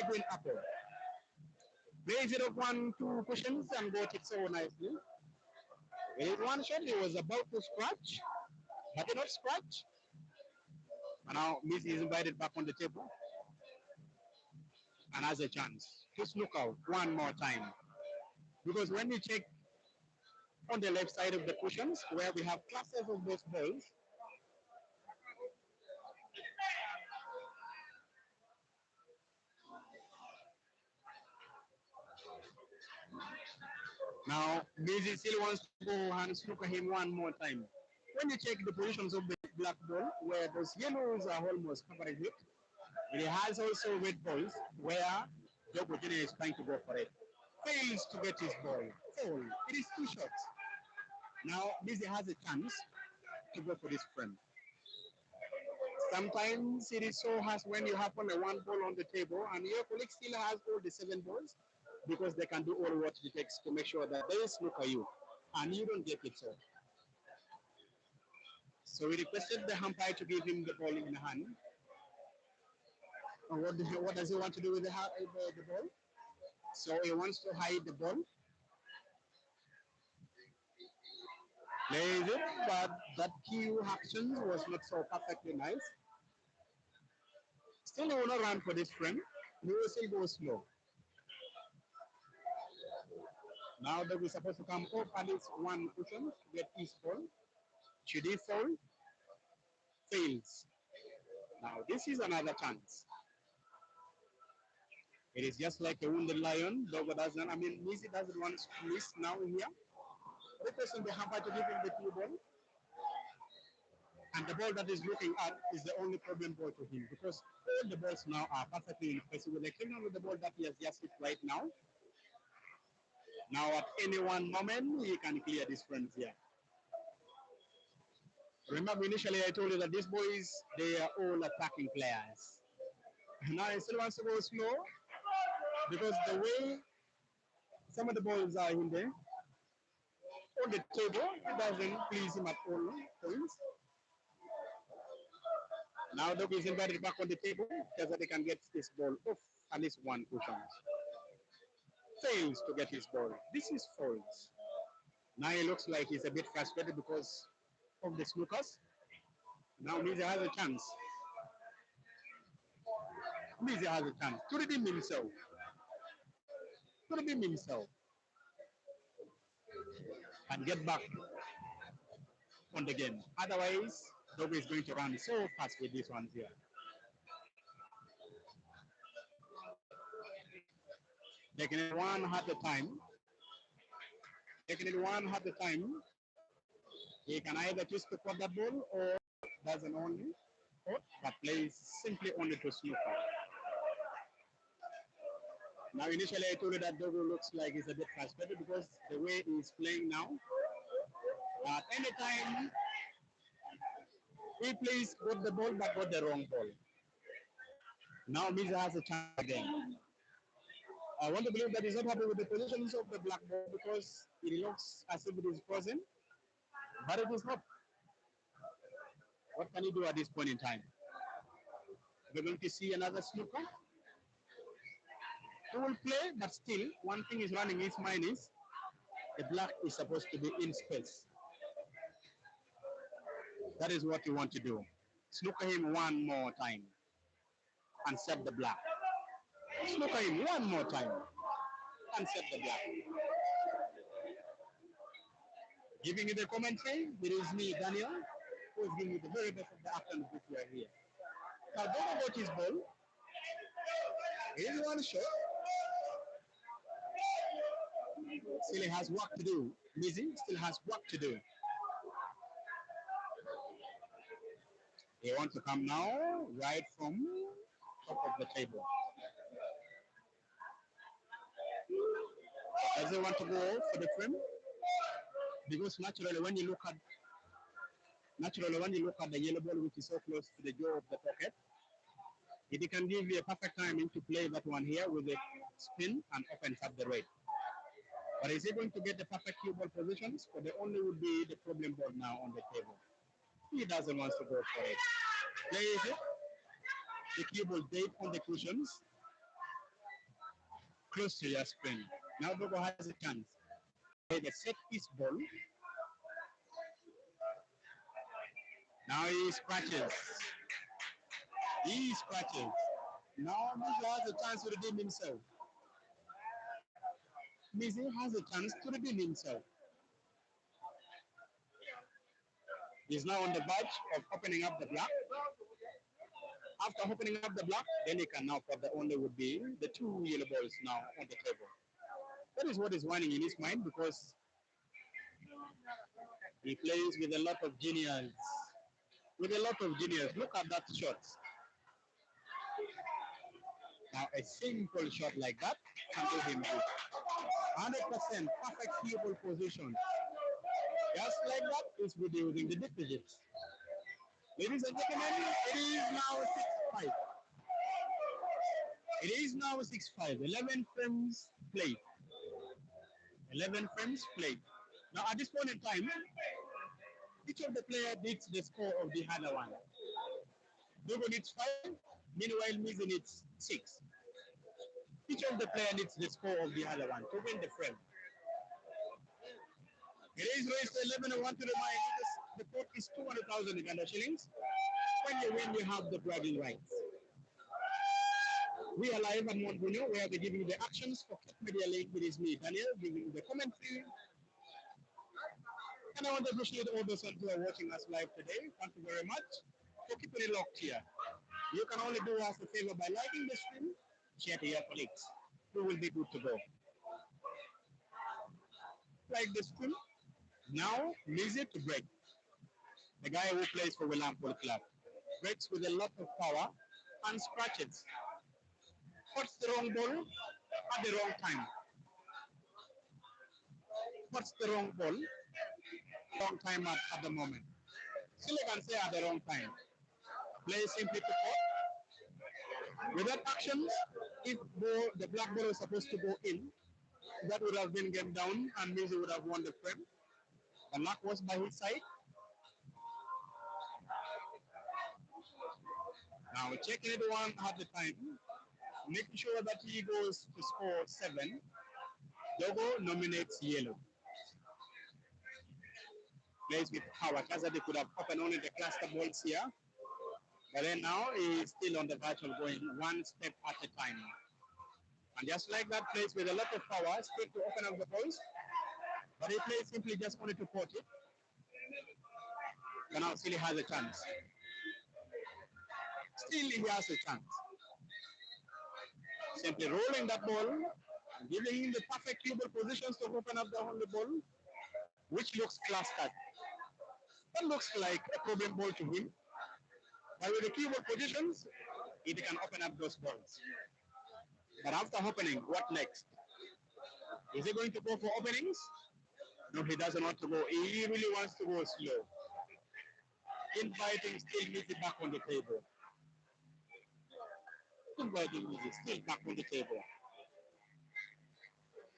B: a green apple. Plays it up one, two cushions and got it so nicely. With one shot, he was about to scratch, but did not scratch. And now Mizzy is invited back on the table and has a chance to snook out one more time. Because when we check on the left side of the cushions, where we have clusters of those balls, now Mizzy still wants to go and snook him one more time. When you check the positions of the black ball, where those yellows are almost covering it, it has also red balls where Dogo is trying to go for it. Fails to get his ball. Foul. It is two shots. Now Mizzy has a chance to go for this frame. Sometimes it is so hard when you have only one ball on the table and your colleague still has all the 7 balls because they can do all what it takes to make sure that they snooker you and you don't get it so. So we requested the umpire to give him the ball in the hand. And what does he want to do with the ball? So he wants to hide the ball. Plays it, but that cue action was not so perfectly nice. Still, he will not run for this frame. He will still go slow. Now that we're supposed to come up at least one cushion to get his ball. Should he fall? Fails. Now this is another chance. It is just like a wounded lion. Dogo doesn't, Mizzy doesn't want to miss now here. Requesting the hamper to give him the cue ball. And the ball that he's looking at is the only problem ball to him because all the balls now are perfectly in place. With the criminal with the ball that he has just hit right now. Now at any one moment, he can clear these frames here. Remember initially I told you that these boys, they are all attacking players. Now he still wants to go slow because the way some of the balls are in there, on the table, it doesn't please him at all points. Now Dogo is invited back on the table just that he can get his ball off at least one cushion. Fails to get his ball. This is false. Now he looks like he's a bit frustrated because of the snookers. Now Mizzy has a chance. Mizzy has a chance to redeem himself. To redeem himself. And get back on the game. Otherwise, Dogo is going to run so fast with these ones here. Taking it one at a time. Taking it one at a time. He can either choose to cut that ball or doesn't only cut, but plays simply only to snooker. Now initially I told you that Dogo looks like he's a bit frustrated because the way he's playing now, at any time he plays got the ball but got the wrong ball. Now Mizzy has a chance again. I want to believe that he's not happy with the positions of the black ball because it looks as if it is frozen, but it is not. What can he do at this point in time? We're going to see another snooker. He will play, but still, one thing is running his mind is the black is supposed to be in space. That is what you want to do. Snooker him one more time and set the black. Snooker him one more time and set the black. Giving you the commentary, there is me, Daniel, who is giving you the very best of the afternoon which we are here. Now, Dogo got his ball. Here's one shot. Still he has work to do. Mizzy still has work to do. They want to come now, right from top of the table. Does they want to go for the frame? Because naturally when you look at the yellow ball which is so close to the jaw of the pocket, it can give you a perfect timing to play that one here with the spin and opens up the red. But is he going to get the perfect cue ball positions? Or the only would be the problem ball now on the table. He doesn't want to go for it. Plays it. The cue ball deep on the cushions, close to your spin. Now Dogo has a chance. Play the set piece ball. Now he scratches. He scratches. Now Mizzy has a chance to redeem himself. Mizzy has a chance to redeem himself. He's now on the verge of opening up the block. After opening up the block, then he can now put the only would be the two yellow balls now on the table. That is what is running in his mind because he plays with a lot of genius. With a lot of genius. Look at that shot. Now a simple shot like that can do him good. 100% perfect cue position. Just like that is reducing the deficits. Ladies and gentlemen, it is now 6-5. It is now 6-5. 11 frames played. 11 frames played. Now at this point in time, each of the players needs the score of the other one. Dogo needs 5, meanwhile Mizzy needs 6. Each of the players needs the score of the other one to win the frame. It is raised to 11 and 1 to remind you the pot is 200,000 Uganda shillings. When you win, you have the bragging rights. We are live on Mount Bruno, where we're giving you the actions for Cape Media League. It is me, Daniel, giving you the commentary. And I want to appreciate all those who are watching us live today. Thank you very much for keeping it locked here. You can only do us a favor by liking the stream, share to your colleagues. We will be good to go. Like the stream. Now, Mizzy to break. The guy who plays for Wilampol Club. Breaks with a lot of power and scratches. Puts the wrong ball at the wrong time. Puts the wrong ball, wrong time at the moment. Still I can say at the wrong time. Play simply to pot. Without actions, if the black ball was supposed to go in, that would have been game down and Mizzy would have won the frame. The luck was by his side. Now checking it one at the time, making sure that he goes to score 7. Dogo nominates yellow. Plays with power. Kazadi could have opened only the cluster balls here. But then now he is still on the verge of going one step at a time. And just like that, plays with a lot of power, straight to open up the balls. But he plays simply just only to put it. But now still he has a chance. Still he has a chance. Simply rolling that ball, giving him the perfect cue ball positions to open up the only ball, which looks clustered. That looks like a problem ball to him. But with the cue ball positions, it can open up those balls. But after opening, what next? Is he going to go for openings? No, he doesn't want to go. He really wants to go slow. Inviting still Mizzy back on the table. Inviting Mizzy still back on the table.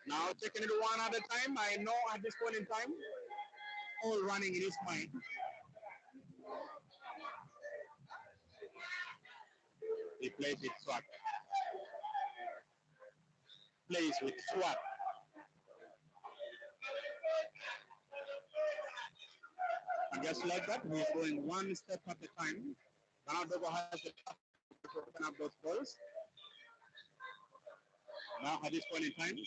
B: Now taking it one at a time. I know at this point in time, all running in his mind. He plays with swag. Plays with swag. And just like that, he's going one step at a time. Now Dogo has the perfect to open up those balls. Now at this point in time,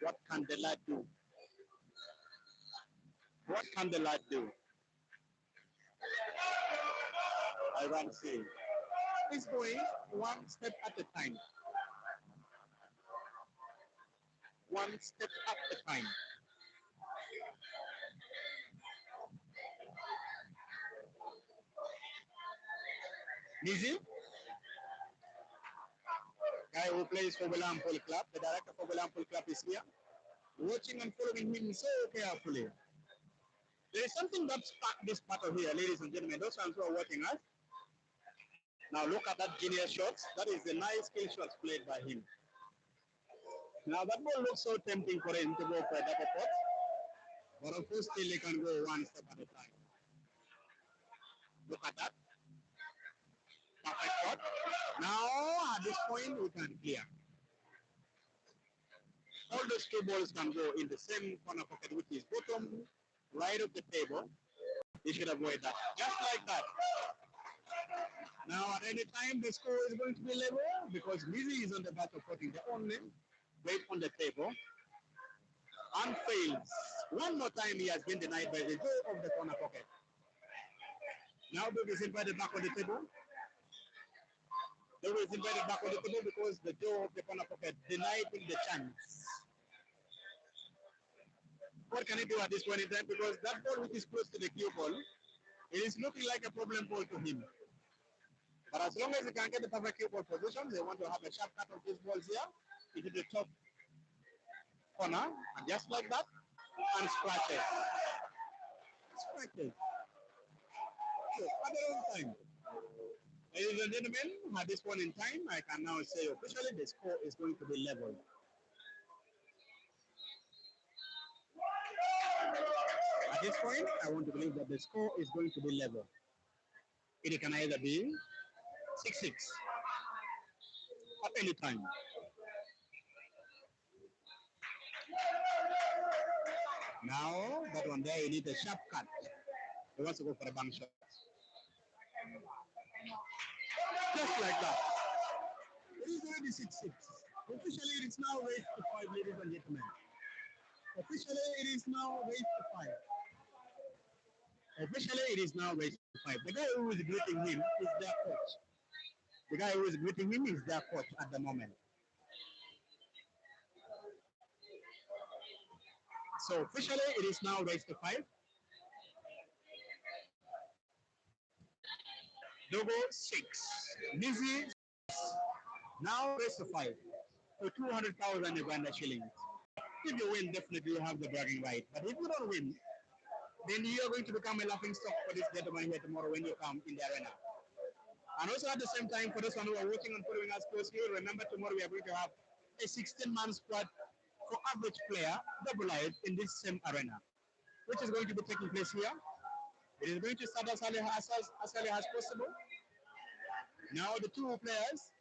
B: what can the lad do? What can the lad do? I want to see. He's going one step at a time. One step at a time. Mizzy, guy who plays for Belampol Club, the director for Belampol Club is here, watching and following him so carefully. There is something that sparked this battle here, ladies and gentlemen. Those ones who are watching us. Now look at that genius shot. That is the nice skill shots played by him. Now that ball looks so tempting for him to go for a double pot, but of course still he can go one step at a time. Look at that. Perfect shot. Now at this point we can clear. All those two balls can go in the same corner pocket, which is bottom right of the table. You should avoid that. Just like that. Now at any time the score is going to be level because Mizzy is on the battle putting the only weight on the table and fails. One more time he has been denied by the jaw of the corner pocket. Now Dogo is invited back on the table. Dogo is invited back on the table because the jaw of the corner pocket denied him the chance. What can he do at this point in time? Because that ball which is close to the cue ball, it is looking like a problem ball to him. But as long as he can get the perfect cue ball position, they want to have a sharp cut of these balls here into the top corner, and just like that, and scratches. Scratches. So, at the wrong time. Ladies and gentlemen, at this point in time, I can now say officially the score is going to be level. At this point, I want to believe that the score is going to be level. It can either be 6-6 at any time. Now, that one there, you need a sharp cut. He wants to go for a bank shot. Just like that. It is already 6-6. Officially, it is now raised to 5, ladies and gentlemen. Officially, it is now raised to 5. Officially, it is now raised to 5. The guy who is greeting him is their coach. The guy who is greeting him is their coach at the moment. So officially, it is now raised to 5. Dogo 6. Mizzy now raised to 5. So 200,000 Uganda shillings. If you win, definitely you have the bragging right. But if you don't win, then you are going to become a laughing stock for this gentleman here tomorrow when you come in the arena. And also at the same time, for those who are watching and following us closely, remember tomorrow we are going to have a 16-man squad for average player, double live in this same arena, which is going to be taking place here. It is going to start as early as possible. Now the two players,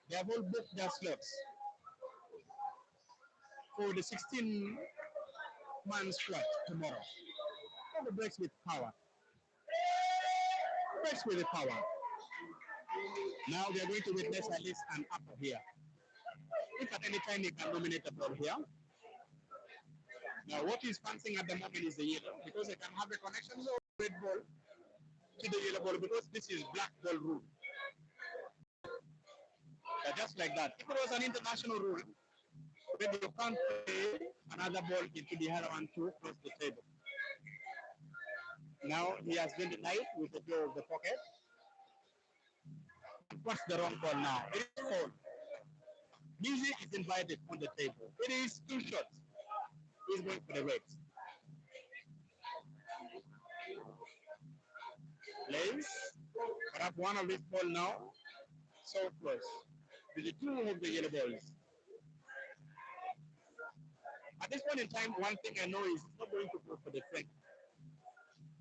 B: they have all booked their slots for the 16-man squad tomorrow. All the breaks with power. Breaks with the power. Now we are going to witness at least an upper here. If at any time you can nominate a ball here. Now what is fancying at the moment is the yellow because they can have a connection of red ball to the yellow ball because this is black ball rule. Just like that. If it was an international rule, then you can't play another ball into the other one to cross the table. Now he has been denied with the jaw of the pocket. What's the wrong call now? It is foul. Mizzy is invited on the table. It is 2 shots. He's going for the reds. Plays. Grab one of this ball now. So close. With the 2 of the yellow balls. At this point in time, one thing I know is it's not going to go for the friend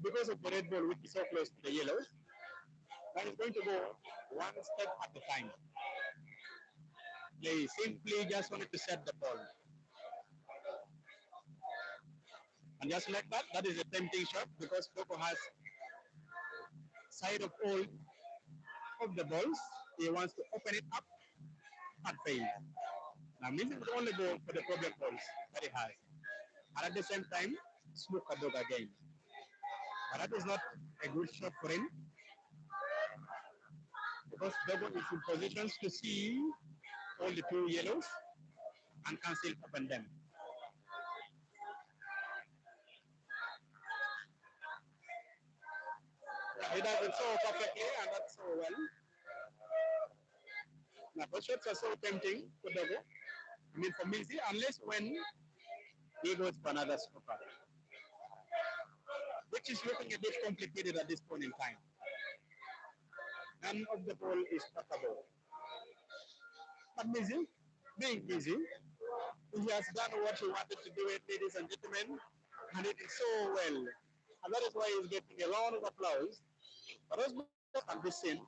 B: because of the red ball, which is so close to the yellows. But it's going to go one step at a time. They simply just wanted to set the ball. And just like that, that is a tempting shot because Dogo has side of all of the balls. He wants to open it up and fail. Now, Mizzy would only go for the problem balls that he has. And at the same time, snooker dog again. But that is not a good shot for him because Dogo is in positions to see all the two yellows and can still open them. He does it so perfectly and that's so well. Now, those shots are so tempting for Dogo. I mean, for Mizzy, unless when he goes for another snooker, which is looking a bit complicated at this point in time. None of the ball is stoppable. But Mizzy, being Mizzy, he has done what he wanted to do it, ladies and gentlemen, and it is so well. And that is why he's getting a round of applause. But those boys can be seen.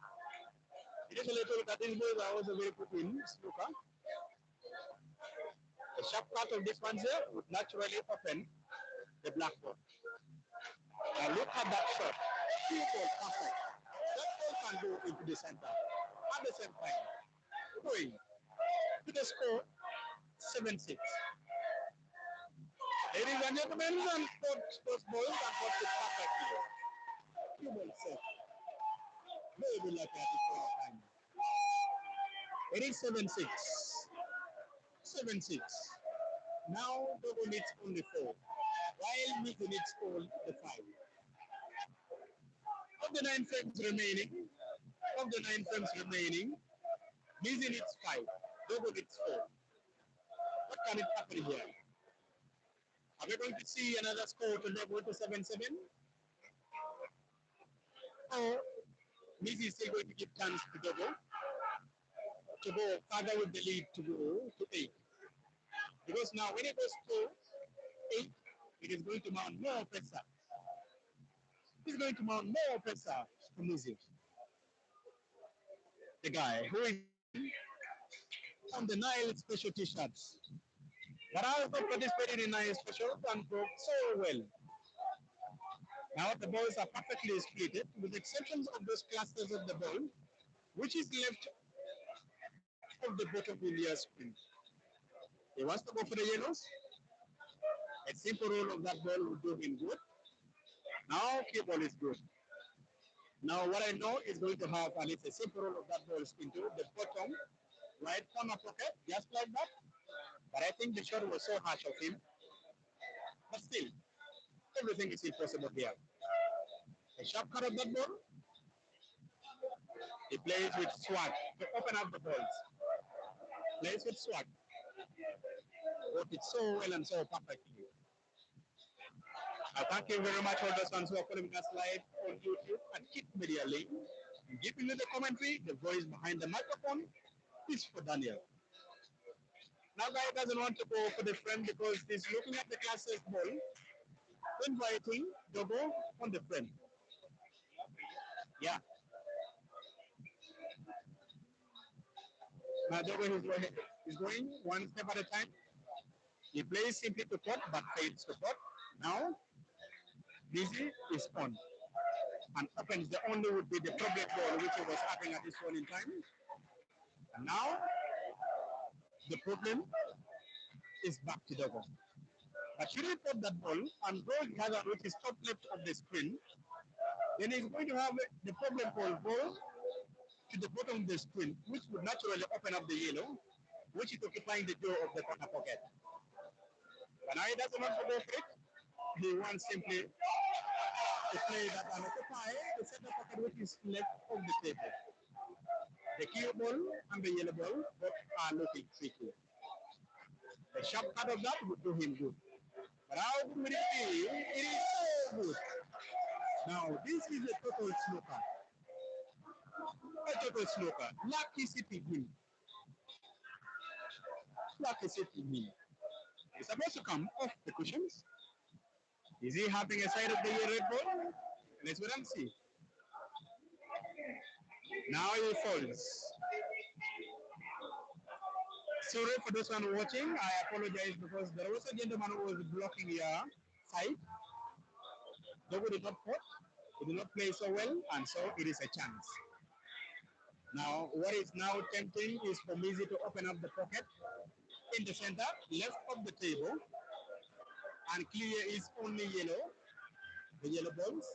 B: Initially told that these boys are also very good in snooker. The sharp cut of this one here would naturally open the blackboard. Now look at that shot. Beautiful, perfect. That ball can go into the center. At the same time, going to the score 7-6. Ladies and gentlemen, and put those balls and put it perfectly. You will say, maybe like at this point of time. It is 7-6. 7-6. Now Dogo needs only 4, while Mizzy needs all the 5. Of the 9 frames remaining, Mizzy needs 5, Dogo needs 4. What can it happen here? Are we going to see another score to Dogo to 7-7? Or Mizzy is still going to give chance to Dogo to go further with the lead to go to 8? Because now when it goes to 8, it is going to mount more pressure. It's going to mount more pressure to Mizzy, the guy who is on the Nile special t-shirts. But I also participated in Nile special and broke so well. Now the balls are perfectly split, with the exceptions of those clusters of the ball, which is left of the bottom India's screen. He wants to go for the yellows. A simple roll of that ball would do him good. Now cue ball is good. Now what I know is going to have at least a simple roll of that ball into the bottom right corner pocket, just like that. But I think the shot was so harsh of him. But still, everything is impossible here. A sharp cut of that ball. He plays with swag to open up the balls. Plays with swag. Got it so well and so perfectly. I thank you very much for those ones who are following us live on YouTube and Kit Media Link. Giving you the commentary, the voice behind the microphone is for Daniel. Now, guy doesn't want to go for the friend because he's looking at the classes ball, inviting Dogo on the friend. Yeah. Now, Dogo is going one step at a time. He plays simply to pot but fails to pot. Now, Mizzy is on and opens the only would be the problem ball which he was having at this point in time. And now, the problem is back to Dogo. But should he put that ball and go the other which is top left of the screen, then he's going to have the problem ball go to the bottom of the screen, which would naturally open up the yellow, which is occupying the jaw of the corner pocket. But now he doesn't want to go for it. He wants simply to play that and occupy the center pocket which is left of the table. The cue ball and the yellow ball both are looking tricky. The sharp cut of that would do him good. But how good would it be? It is so good. Now, this is a total snooker. A total snooker. Lucky sitting him. Lucky sitting him. He's supposed to come off the cushions. Is he having a side of the red ball? Let's wait and see. Now he falls. Sorry for those one watching. I apologize because there was a gentleman who was blocking your side. Dogo did not pot. He did not play so well, and so it is a chance. Now, what is now tempting is for Mizzy to open up the pocket in the center, left of the table, and clear is only yellow, the yellow balls.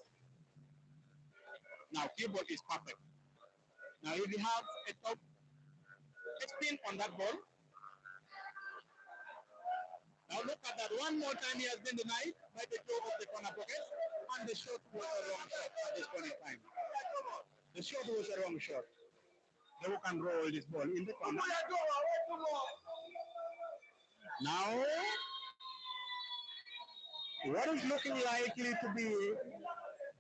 B: Now, clear ball is perfect. Now, if you have a top spin on that ball, now look at that. One more time, he has been denied by the toe of the corner pocket, and the shot was a wrong shot at this point in time. The shot was a wrong shot. They can roll this ball in the corner. Now, what is looking likely to be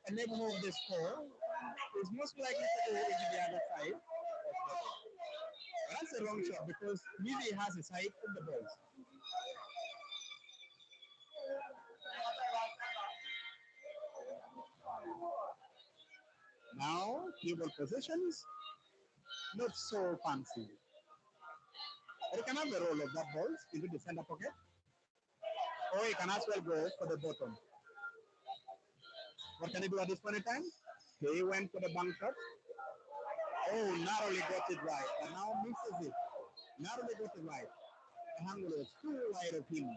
B: a neighborhood of the score is most likely to go into the other side of the ball. That's a wrong shot because Mizzy has a side of the balls. Now, cue ball positions, not so fancy. But you can have the roll of that ball into the center pocket, or you can as well go for the bottom. What can he do at this point in time? He went for the bank shot. Oh, narrowly got it right, but now misses it. Narrowly got it right. The handle was too wide of him.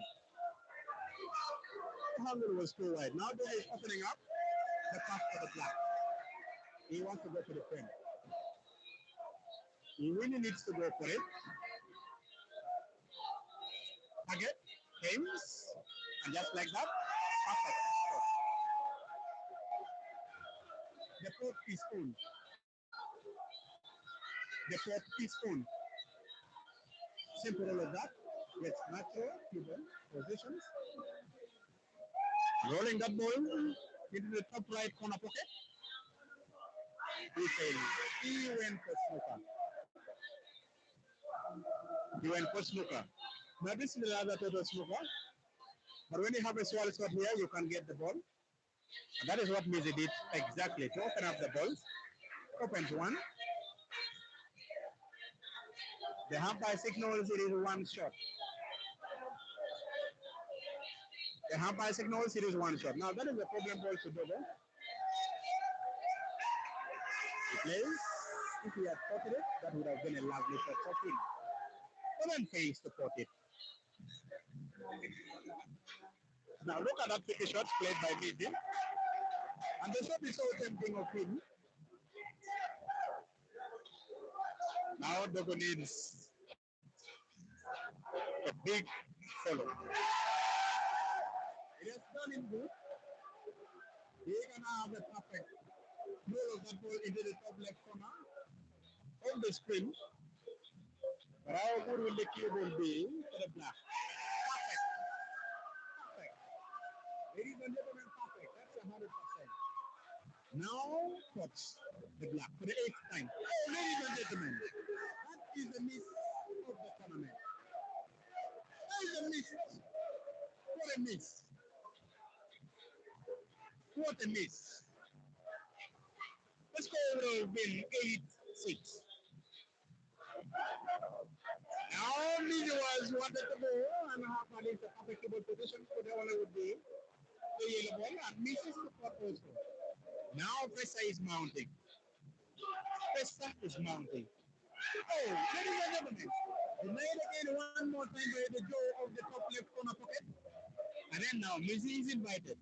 B: The handle was too wide. Now Dogo is opening up the path for the black. He wants to go for the frame. He really needs to go for it. Target, aims, and just like that, perfect. The port is on. The port is on. Simple all of that. Gets natural, given positions. Rolling that ball into the top right corner pocket. He failed. He went for snooker. He went for snooker. Now this is the other total snooker. But when you have a swirl shot here, you can get the ball. And that is what Mizzy did exactly to open up the balls. Opens one. The umpire signals it is one shot. The umpire signals it is one shot. Now that is the problem ball to Dogo. He plays. If he had potted it, that would have been a lovely shot for him. But then fails to pot it. Now look at that tricky shot played by Mizzy. And the shot is so tempting of him. Now Dogo needs a big follow. It has done him good. He can have the perfect roll of that ball into the top left corner of the screen. But how good will the cue ball be for the black? Perfect. Perfect. Ladies and gentlemen, perfect. That's 100%. Now touch the black for the 8th time. Oh, ladies and gentlemen, that is the miss of the tournament. That is a miss. What a miss. What a miss. The score would have been 8-6. Now Mizzy was wanted to go and have at least a perfectable position for the only would be the yellow ball and misses the pot also. Now pressure is mounting. Pressure is mounting. Oh, ladies and gentlemen, denied again one more time by the jaw of the top left corner pocket. And then now Mizzy is invited.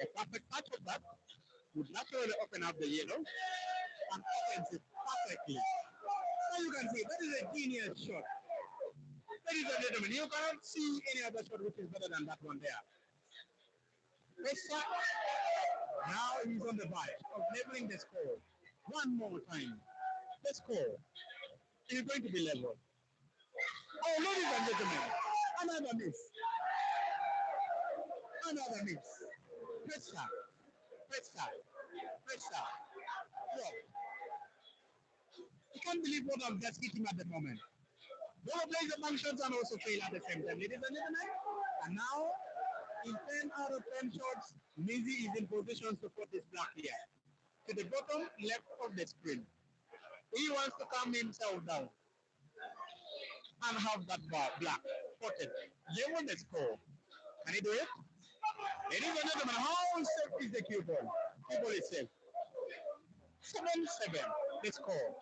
B: A perfect touch of that would naturally open up the yellow and opens it perfectly. So you can see that is a genius shot. Ladies and gentlemen, you cannot see any other shot which is better than that one there. Pressure. Now he's on the verge of leveling the score. One more time. The score is going to be level. Oh, ladies and gentlemen, another miss. Another miss. Pressure. Pressure. Pressure. Wow. I can't believe what I'm just hitting at the moment. Dogo plays the long shots and also fail at the same time, ladies and gentlemen. And now, in 10 out of 10 shots, Mizzy is in position to put his black here. To the bottom left of the screen. He wants to calm himself down and have that bar black potted. They want the score. Can he do it? Ladies and gentlemen, how safe is the cue ball? Cue ball is safe. 7-7, the score.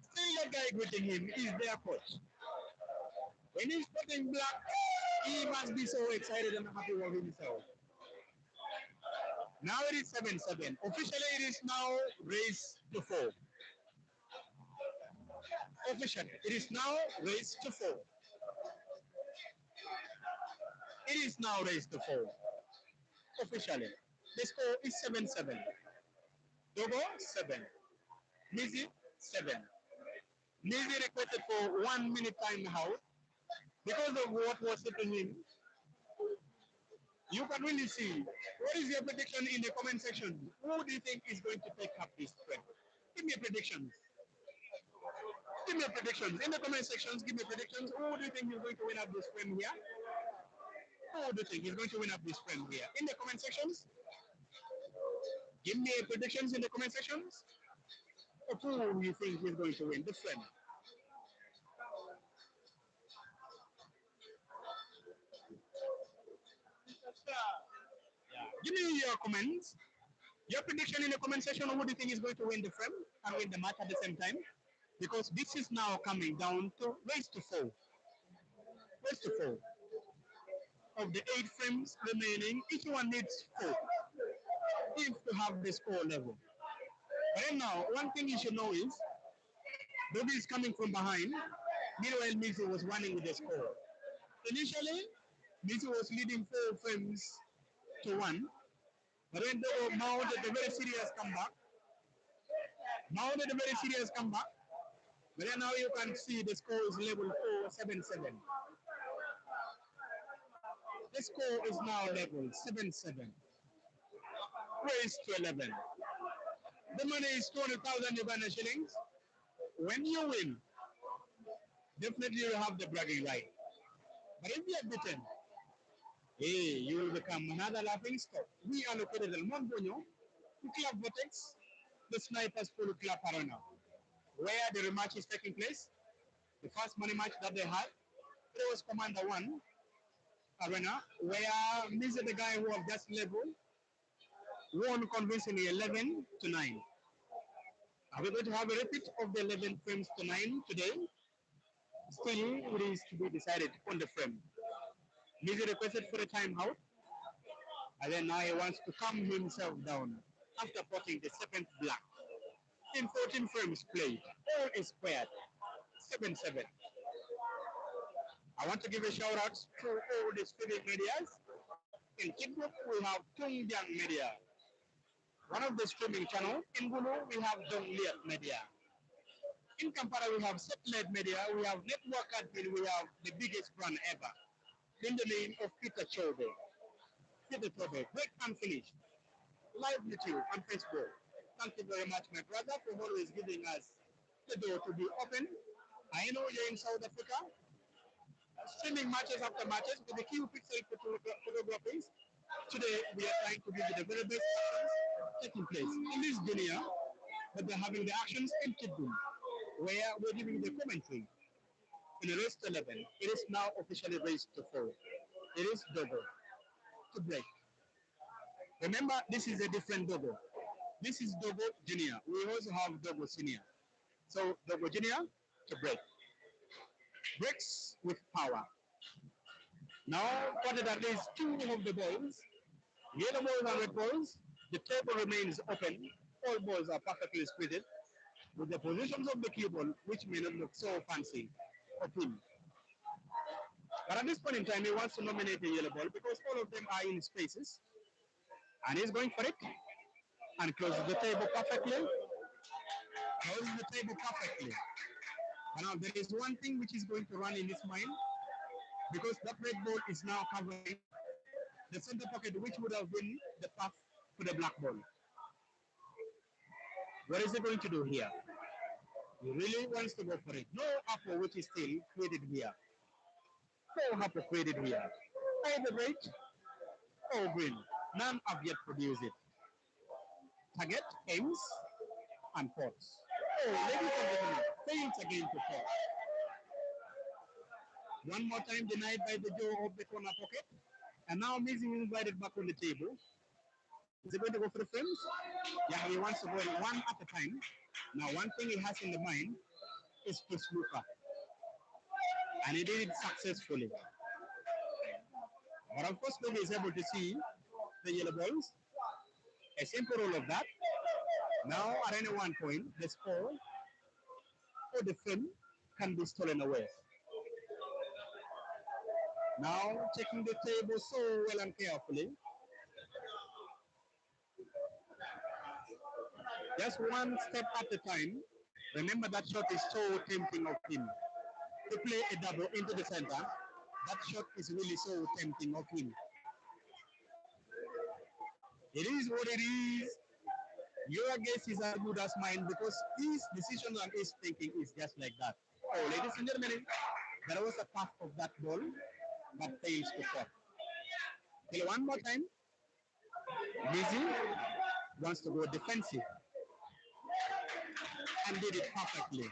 B: Still that guy greeting him is their coach. When he's putting black, he must be so excited and happy with himself. Now it is 7-7. Officially, it is now raised to 4. Officially, it is now raised to 4. It is now raised to 4. Officially, the score is 7-7. Dogo 7. Mizzy 7. Mizzy requested for 1 minute time out because of what was said to him. You can really see what is your prediction in the comment section. Who do you think is going to take up this trend? Give me predictions. Give me predictions in the comment sections. Give me predictions. Who do you think is going to win up this frame here? Who do you think is going to win up this frame here? In the comment sections, give me predictions in the comment sections of who you think is going to win the frame. Give me your comments, your prediction in the comment section. Who do you think is going to win the frame and win the match at the same time? Because this is now coming down to race to 4. Race to 4. Of the 8 frames remaining, each one needs 4 if to have the score level. But then now, one thing you should know is Dogo is coming from behind. Meanwhile, Mizzy was running with the score. Initially, Mizzy was leading 4 frames to 1. But then Dogo mounted a very serious comeback. But then now you can see the score is level 4-7-7. The score is now level 7-7. Raised to 11. The money is 200,000 Uganda shillings. When you win, definitely you have the bragging right. But if you are beaten, hey, you will become another laughing stock. We are located in Monbonyo, Club Vortex, the Snipers Polo Club Arena, where the rematch is taking place. The first money match that they had, it was Commander 1 Arena, where Mizzy, the guy who have just leveled, won convincingly 11-9. Are we going to have a repeat of the 11 frames to 9 today? Still, it is to be decided on the frame. Mizzy requested for a timeout, and then now he wants to calm himself down after potting the 7th black. In 14 frames played, all is squared, 7-7. I want to give a shout out to all the streaming medias. In Kidgroup, we have Tungyang Media, one of the streaming channels. In Gulu, we have Dongliat Media. In Kampala, we have Satellite Media, we have Network Admin, we have the biggest brand ever, in the name of Peter Chobe. Peter Chobe, break and finish. Live YouTube and Facebook. Thank you very much, my brother, for always giving us the door to be open. I know you're in South Africa, streaming matches after matches with the Q Pixel photographies. Today, we are trying to give you the very best actions taking place in this dunya, but we're having the actions in Kidgroup, where we're giving the commentary. In the race to 11, it is now officially raised to 4. It is Dogo to break. Remember, this is a different Dogo. This is Dogo Junior. We also have Dogo Senior. So Dogo Junior to break. Breaks with power. Now, potted at least 2 of the balls. Yellow balls and red balls. The table remains open. All balls are perfectly squeezed with the positions of the cue ball, which may not look so fancy of him. But at this point in time, he wants to nominate a yellow ball because all of them are in spaces. And he's going for it and closes the table perfectly. Closes the table perfectly. But now there is one thing which is going to run in his mind because that red ball is now covering the center pocket, which would have been the path to the black ball. What is he going to do here? He really wants to go for it. No apple which is still created here. No apple created here. Either red or green. None have yet produced it. Target, aims, and pots. Oh, ladies and gentlemen, fails again to pot. One more time denied by the jaw of the corner pocket. And now Mizzy is invited back on the table. Is he going to go for the frames? Yeah, he wants to go in one at a time. Now, one thing he has in the mind is to snooker. And he did it successfully. But of course, Dogo is able to see the yellow balls. A simple rule of that. Now, at any one point, the score or the film can be stolen away. Now, checking the table so well and carefully, just one step at a time. Remember that shot is so tempting of him. To play a double into the center, that shot is really so tempting of him. It is what it is. Your guess is as good as mine because his decisions and his thinking is just like that. Oh, ladies and gentlemen, there was a path of that ball, but fails to fall. Till one more time, Mizzy wants to go defensive and did it perfectly.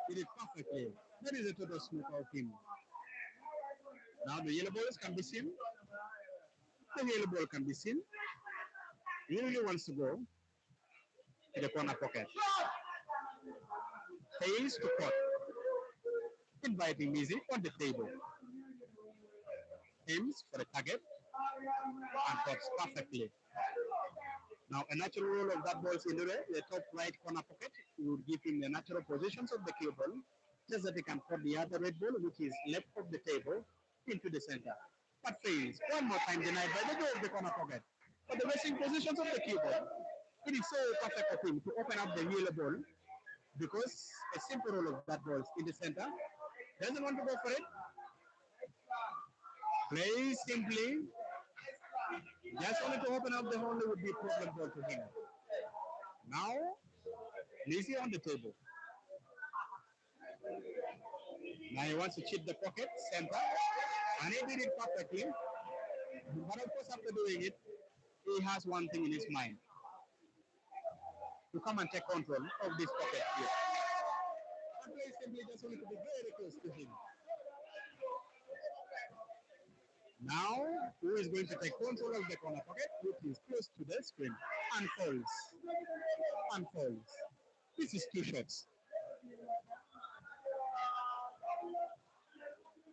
B: Did it perfectly. That is a total smoke of him. Now the yellow balls can be seen. The yellow ball can be seen. He really wants to go to the corner pocket. Fails to cut. Inviting Mizzy on the table. Aims for the target and cuts perfectly. Now, a natural roll of that ball is in the top right corner pocket. You would give him the natural positions of the cue ball, just that he can put the other red ball, which is left of the table, into the center. But fails. One more time denied by the door of the corner pocket. But the resting positions of the cue ball, it is so perfect of him to open up the yellow ball because a simple roll of that ball is in the center. Doesn't want to go for it. Plays simply. Just only to open up the hole would be a problem ball to him. Now, Mizzy on the table. Now he wants to cheat the pocket, center, and he did it perfectly. But of course, after doing it, he has one thing in his mind to come and take control of this pocket here. And play simply just only to be very close to him. Now, who is going to take control of the corner pocket, which is close to the screen, and falls. And falls. This is two shots.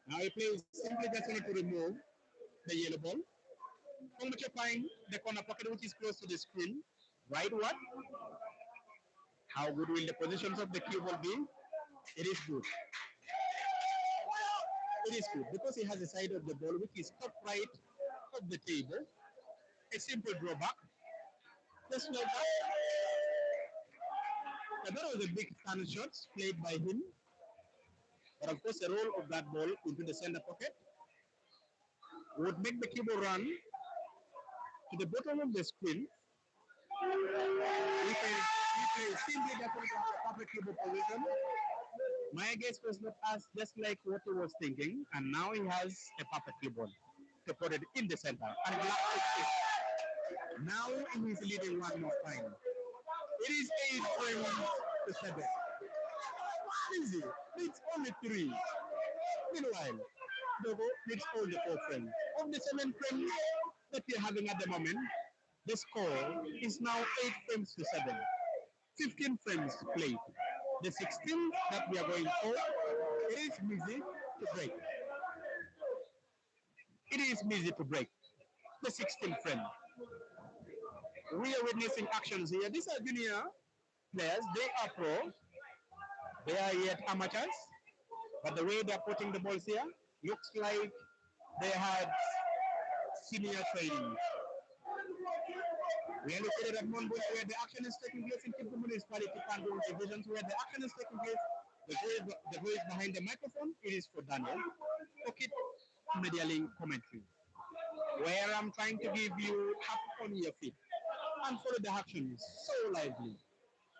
B: Now he plays simply just only to remove the yellow ball, occupying the corner pocket which is close to the screen. Right what? How good will the positions of the cue ball be? It is good. It is good because he has a side of the ball which is top right of the table. A simple drawback. Just like that. And that was a big stand shot played by him. But of course, the roll of that ball into the center pocket would make the cue ball run to the bottom of the screen. He plays simply just on the perfect cue ball position. My guess was not as just like what he was thinking, and now he has a perfect cue ball to put it in the center. And black is now he is leading one more time. It is 8 frames to 7. Easy. It's only 3. Meanwhile, Dogo needs all the 4 frames. Of the 7 frames that we are having at the moment, the score is now 8 frames to 7. 15 frames played. The 16th that we are going for, it is Mizzy to break. It is Mizzy to break. The 16th frame. We are witnessing actions here. These are junior players. They are pro. They are yet amateurs. But the way they are putting the balls here looks like they had senior training. We are located at Monbush where the action is taking place in Kipu Municipality, Pandung divisions where the action is taking place. The voice behind the microphone, it is for Daniel. Pocket Media Link commentary, where I'm trying to give you tap on your feet and follow the actions so lively.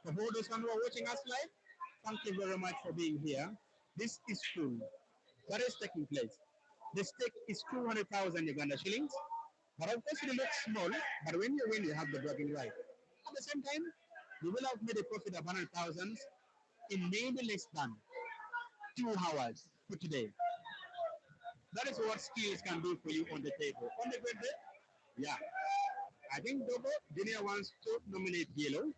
B: So for those who are watching us live, thank you very much for being here. This is cool. What is taking place? The stake is 200,000 Uganda shillings. But of course, it looks small. But when you win, you have the bragging right. At the same time, you will have made a profit of 100,000 in maybe less than 2 hours for today. That is what skills can do for you on the table. On the great day, yeah. I think Dogo Junior wants to nominate Yellow,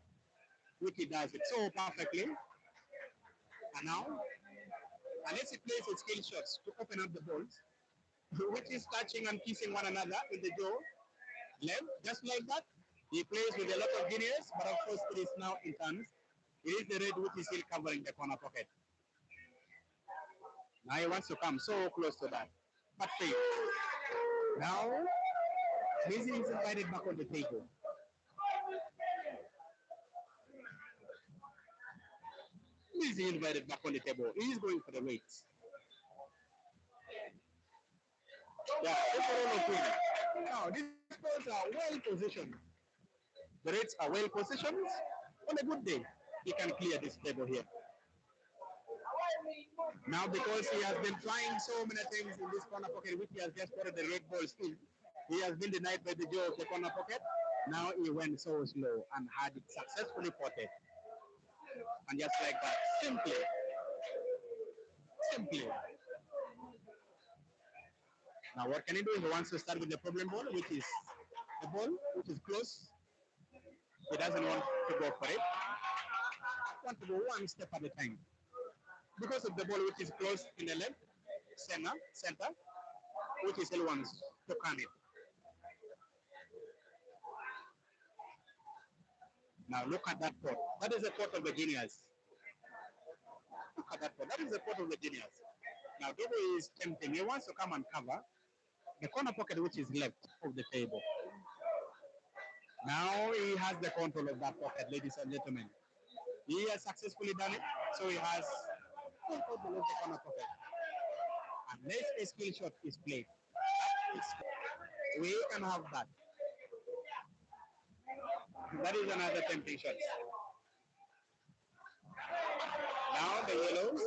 B: which he does it so perfectly. And now, unless he plays his skill shots to open up the balls, which is touching and kissing one another with the jaw, left, just like that. He plays with a lot of juniors, but of course it is now in turns. It is the red which is still covering the corner pocket. Now he wants to come so close to that. But fail. Now, Mizzy is invited back on the table. Mizzy invited back on the table. He is going for the rates. Yeah, overall opinion. Now, these balls are well positioned. The rates are well positioned. On a good day, he can clear this table here. Now, because he has been trying so many things in this corner pocket, which he has just put the red balls in, he has been denied by the jaw of the corner pocket. Now he went so slow and had it successfully potted. And just like that, simply. Now what can he do? He wants to start with the problem ball, which is the ball, which is close. He doesn't want to go for it. He wants to go one step at a time. Because of the ball, which is close in the left, center, which he still wants to can it. Now look at that pot. That is the pot of the genius. Look at that pot. That is the pot of the genius. Now Dogo is tempting. He wants to come and cover the corner pocket which is left of the table. Now he has the control of that pocket, ladies and gentlemen. He has successfully done it, so he has full control of the corner pocket. Unless a skill shot is played, we can have that. That is another tempting shot. Now the yellows.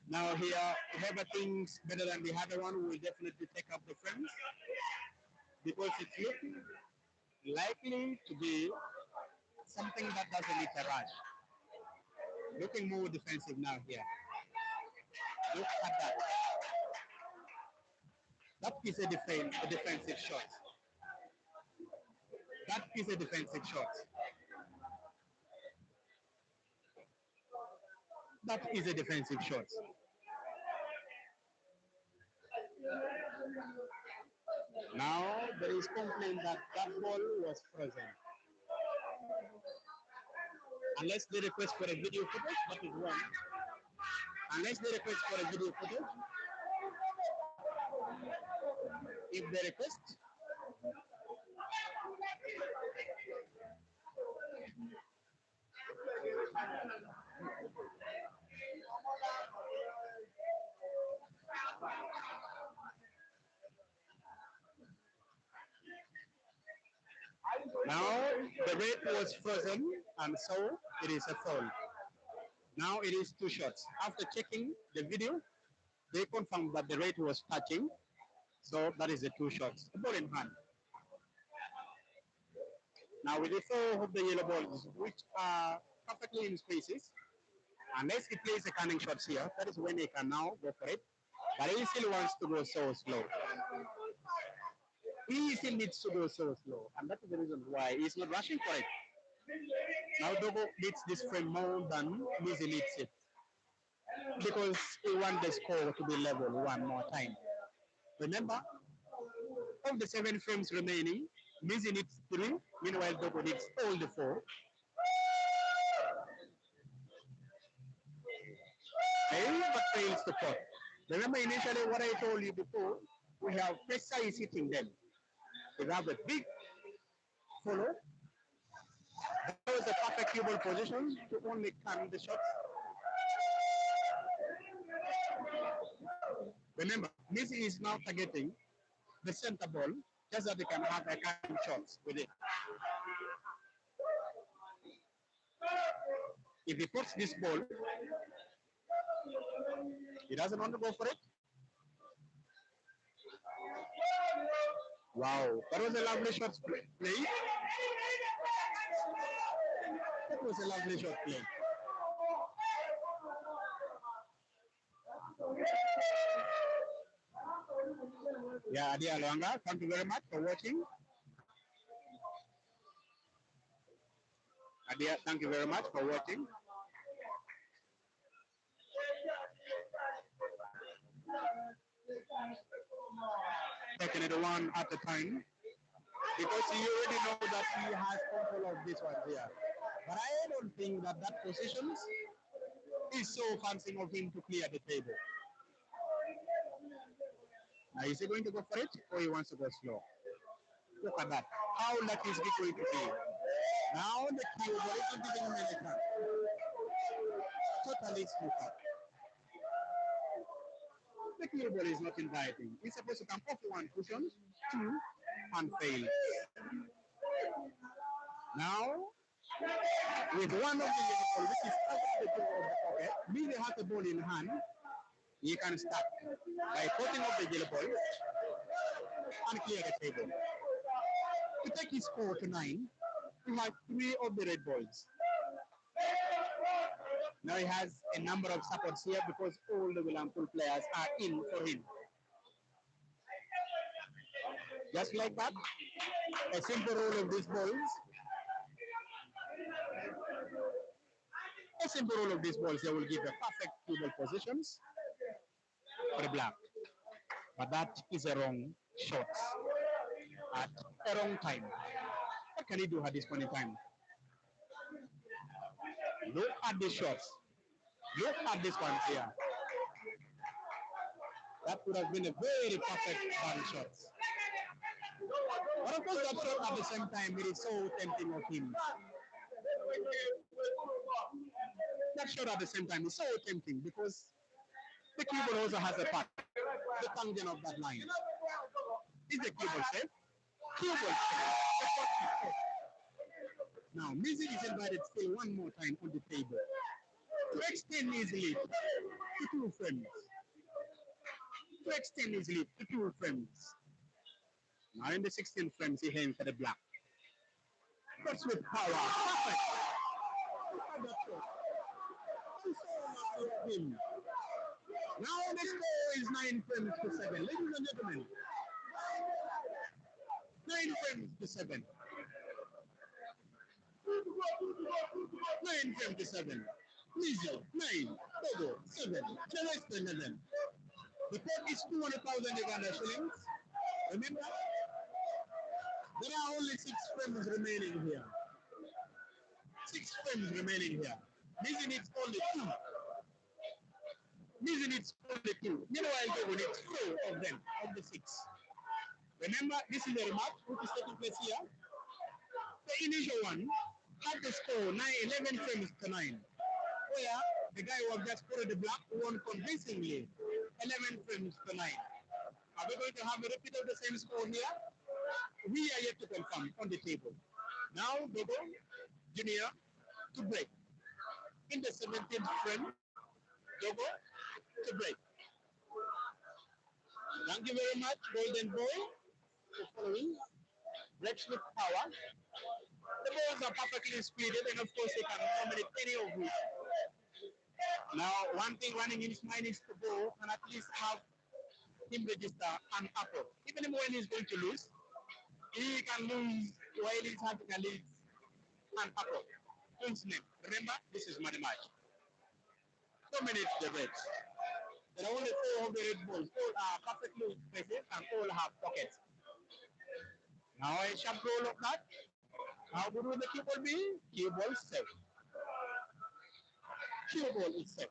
B: Now here, whoever thinks better than the other one will definitely take up the frames because it's looking likely to be something that doesn't need a rush. Looking more defensive now here. Look at that. That is a defensive shot. That is a defensive shot. That is a defensive shot. Now there is complaint that that ball was frozen. Unless they request for a video footage, that is one. Unless they request for a video footage, if they request, now the red was frozen and so it is a foul. Now it is two shots. After checking the video, they confirmed that the red was touching, so that is the two shots. A ball in hand. Now with the four of the yellow balls, which are perfectly in spaces, unless he plays the canning shots here, that is when he can now go for it. But he still wants to go so slow. He still needs to go so slow, and that is the reason why he's not rushing for it. Now Dogo needs this frame more than Mizzy needs it, because he wants the score to be level one more time. Remember, of the 7 frames remaining, Mizzy needs 3, meanwhile Dogo needs all the 4. But fails to pot. Remember initially what I told you before, we have pressure is hitting them. We have a big follow. That was a perfect cubal position to only can the shots. Remember, Mizzy is now targeting the center ball just that they can have a cunning shots with it. If he puts this ball, he doesn't want to go for it. Wow, that was a lovely shot play. That was a lovely shot play. Yeah, Adi Alwanga, thank you very much for watching. Adia, thank you very much for watching. Taking it one at a time because you already know that he has control of this one here. But I don't think that that position is so fancy of him to clear the table. Now, is he going to go for it or he wants to go slow? Look at that. How lucky is he going to be? Now the cube isn't giving him any chance. Totally snooker. The cue ball is not inviting. He's supposed to come off one cushion, two, and fail. Now, with one of the yellow ball, which is out of the door of the pocket, Mizzy has the ball in hand. He can start by putting up the yellow ball and clear the table. To take his score to 9, he has 3 of the red balls. Now he has a number of supports here because all the Wilampool players are in for him. Just like that, a simple roll of these balls. A simple roll of these balls here will give a perfect table positions for the black. But that is a wrong shot at a wrong time. What can he do at this point in time? Look at the shots. Look at this one here. That would have been a very perfect band shot. But of course, that shot at the same time, it is so tempting of him. That shot at the same time is so tempting because the keyboard also has a part, the tangent of that line. Is the keyboard safe? Keyboard safe. Now, Mizzy is invited still one more time on the table to extend his lead to 2 frames. To extend his lead to 2 frames. Now in the 16 frames, he aims for the black. That's with power. Perfect. Look at that shot. I'm so lovely of him. Now the score is 9 frames to 7. Ladies and gentlemen. 9 frames to 7. 9 frames to 7. Mizzy, 9. Dogo, 7. The rest 11. The pot is 200,000 Uganda shillings. Remember? There are only 6 frames remaining here. 6 frames remaining here. Mizzy needs only 2. Mizzy needs only 2. Meanwhile, Dogo needs 4 of them, of the 6. Remember, this is a rematch which is taking place here. The initial one had the score 11 frames to 9. Where the guy who has just put the black won convincingly 11 frames to 9. Are we going to have a repeat of the same score here? We are yet to confirm on the table. Now, Dogo, Junior, to break. In the 17th frame, Dogo, to break. Thank you very much, Golden Boy, for following. Breaks with power. The balls are perfectly split, and of course, they can nominate any of which. Now, one thing running in his mind is to go and at least have him register an apple. Even when he's going to lose, he can lose while he's having a lead an apple. Twins name. Remember, this is money match. Dominate the reds. There are only 4 of the red balls. All are perfectly expressive and all have pockets. Now a sharp roll of that. How good will the cue ball be? Cue ball safe. Cue ball is safe.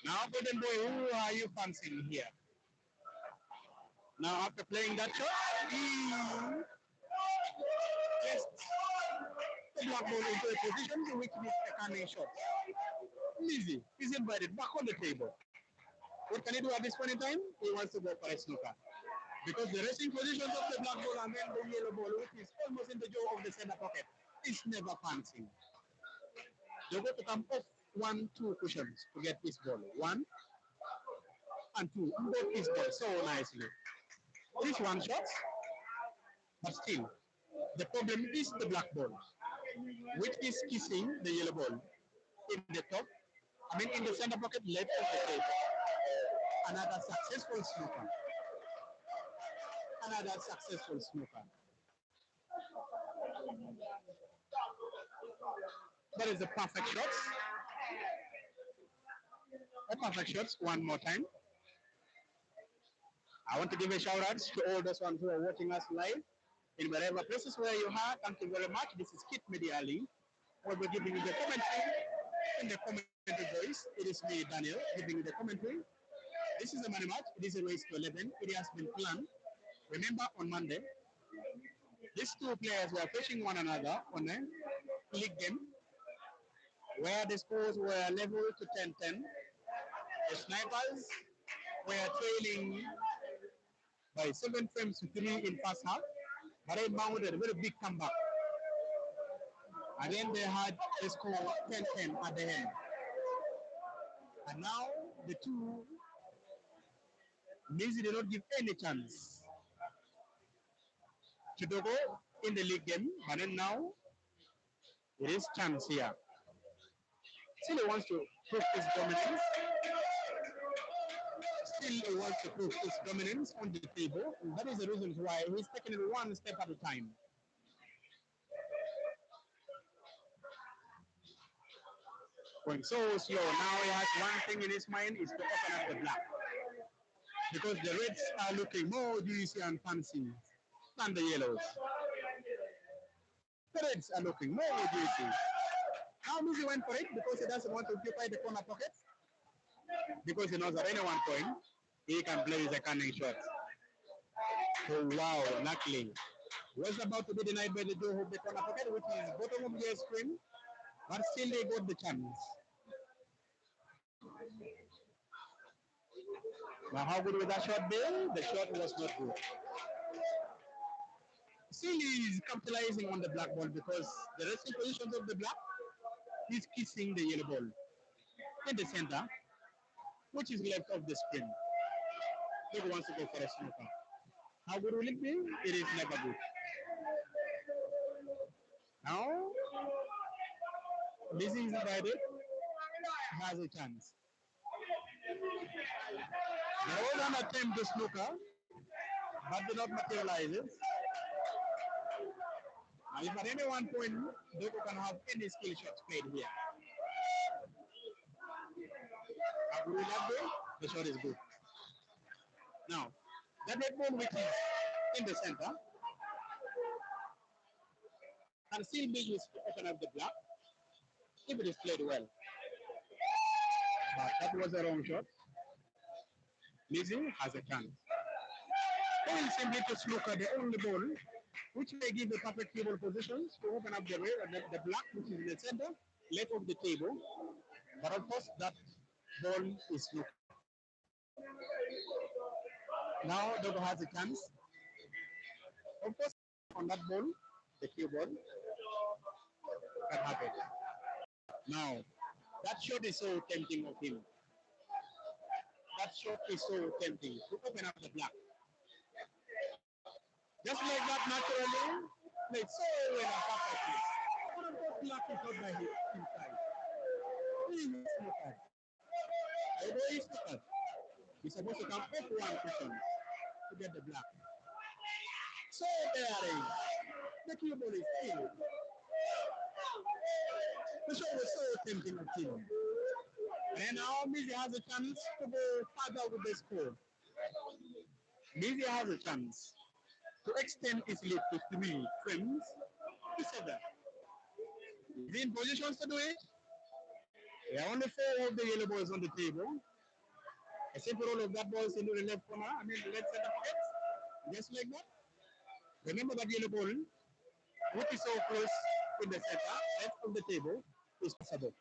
B: Now, Golden Boy, who are you fancying here? Now, after playing that shot, he placed the black ball into a position to which needs a cunning shot. Mizzy is invited back on the table. What can he do at this point in time? He wants to go for a snooker. Because the resting positions of the black ball and then the yellow ball, which is almost in the jaw of the center pocket, is never punching. They go to come off one, two cushions to get this ball. One and two. Both this ball so nicely. This one shot, but still, the problem is the black ball, which is kissing the yellow ball in the top, in the center pocket left of the table. Another successful snooker. Another successful snooker. That is a perfect shot. A perfect shot. One more time. I want to give a shout out to all those ones who are watching us live in wherever places where you are. Thank you very much. This is Kit Media Link. We'll be giving you the commentary in the commentary voice. It is me, Daniel, giving you the commentary. This is a money match. It is a race to 11. It has been planned. Remember on Monday, these two players were facing one another on a league game where the scores were level to 10-10. The snipers were trailing by 7 frames to 3 in first half, but they mounted a very big comeback. And then they had a score 10-10 at the end. And now the two, Mizzy did not give any chance to Dogo in the league game, but then now it is chance here. Still he wants to prove his dominance. Still he wants to prove his dominance on the table. And that is the reason why he's taking it one step at a time. Going so slow. Now he has one thing in his mind is to open up the black. Because the reds are looking more juicy and fancy than the yellows. The reds are looking more juicy. Now Mizzy went for it because he doesn't want to occupy the corner pocket. Because he knows at any one point he can play with a cunning shot. Oh wow, luckily. Was about to be denied by the Joe of the corner pocket, which is bottom of their screen, but still they got the chance. Now how good was that shot, Bill? The shot was not good. Still is capitalizing on the black ball because the resting positions of the black is kissing the yellow ball in the center, which is left of the screen. He wants to go for a snooker. How good will it be? It is never good. Now, Mizzy is invited, has a chance. There was an attempt to snooker, but did not materialize it. Now, if at any one point, Dogo can have any skill shots played here. How good will that be? The shot is good. Now, that red ball which is in the center can still be used to open up the black if it is played well. But that was a wrong shot. Mizzy has a chance. He will simply to snooker the only ball, which may give the perfect table positions to open up the black, which is in the center, left of the table. But of course, that ball is snooker. Now Dogo has a chance. Of course, on that ball, the cue ball, can have it. Now, that shot is so tempting of him. That shot is so tempting to open up the black. Just like that naturally, played so well and perfectly. But of course, black is not by his side. He is snookered. Although he's snookered, he's supposed to come off one cushion to get the black. So daring. The cue ball is in. The shot was so tempting of him. And now Mizzy has a chance to go further with the score. Mizzy has a chance to extend his lead to 3 frames to 7. Is he in positions to do it? There are only 4 of the yellow balls on the table. A simple roll of that ball into the left corner, the left center pocket. Just like that. Remember that yellow ball, which is so close in the center, left of the table, is possible.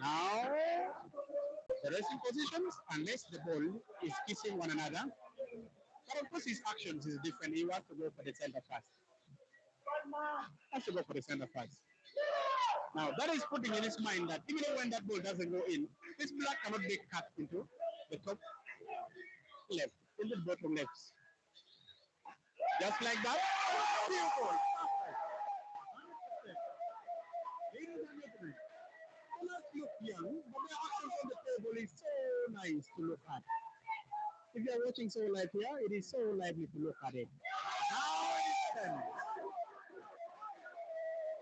B: Now, the resting positions unless the ball is kissing one another. But of course, his actions is different. He wants to go for the center pass. Has to go for the center pass. Now that is putting in his mind that even when that ball doesn't go in, this black cannot be cut into the top left, in the bottom left. Just like that. Beautiful. Ladies and gentlemen, colors look young, but their actions on the table is so nice to look at. If you are watching so live here, it is so lively to look at it. Now it is 10.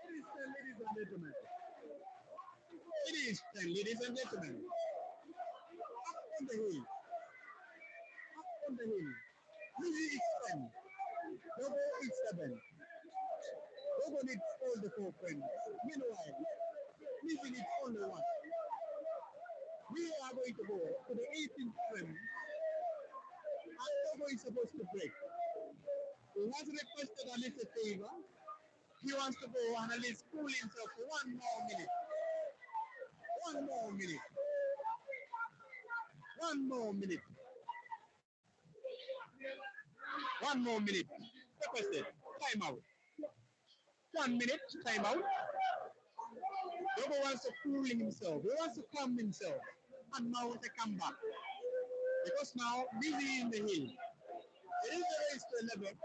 B: It is 10, ladies and gentlemen. It is 10, ladies and gentlemen. Up on the hill. Up on the hill. Mizzy is 10. Dogo is 7. Dogo needs all the 4 friends. Meanwhile, Mizzy needs only one. We are going to go to the 18th frame. And Dogo is supposed to break. He has requested a little favor. He wants to go and at least cool himself for 1 more minute. 1 more minute. 1 more minute. 1 more minute. Requested. Time out. 1 minute. Time out. Dogo wants to cool himself. He wants to calm himself. And now to come back. Because now, Mizzy in the hill. It is a race to 11.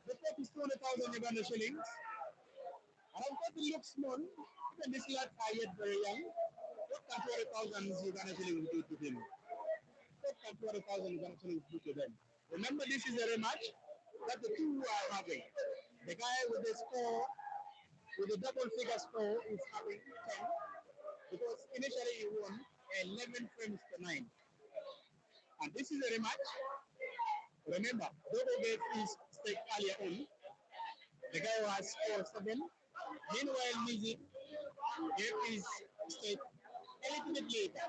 B: The top is 200,000 Uganda shillings. And of course, it looks small. Even this lads are yet very young. What can 200,000 Uganda shillings do to him? What can 200,000 Uganda shillings do to them? Remember, this is a rematch that the two are having. The guy with the score, with the double figure score, is having 10. Because initially he won 11 frames to 9. And this is a rematch. Remember, Dogo gave his stake earlier on. The guy was scored 7. Meanwhile, Mizzy gave his stake a little bit later.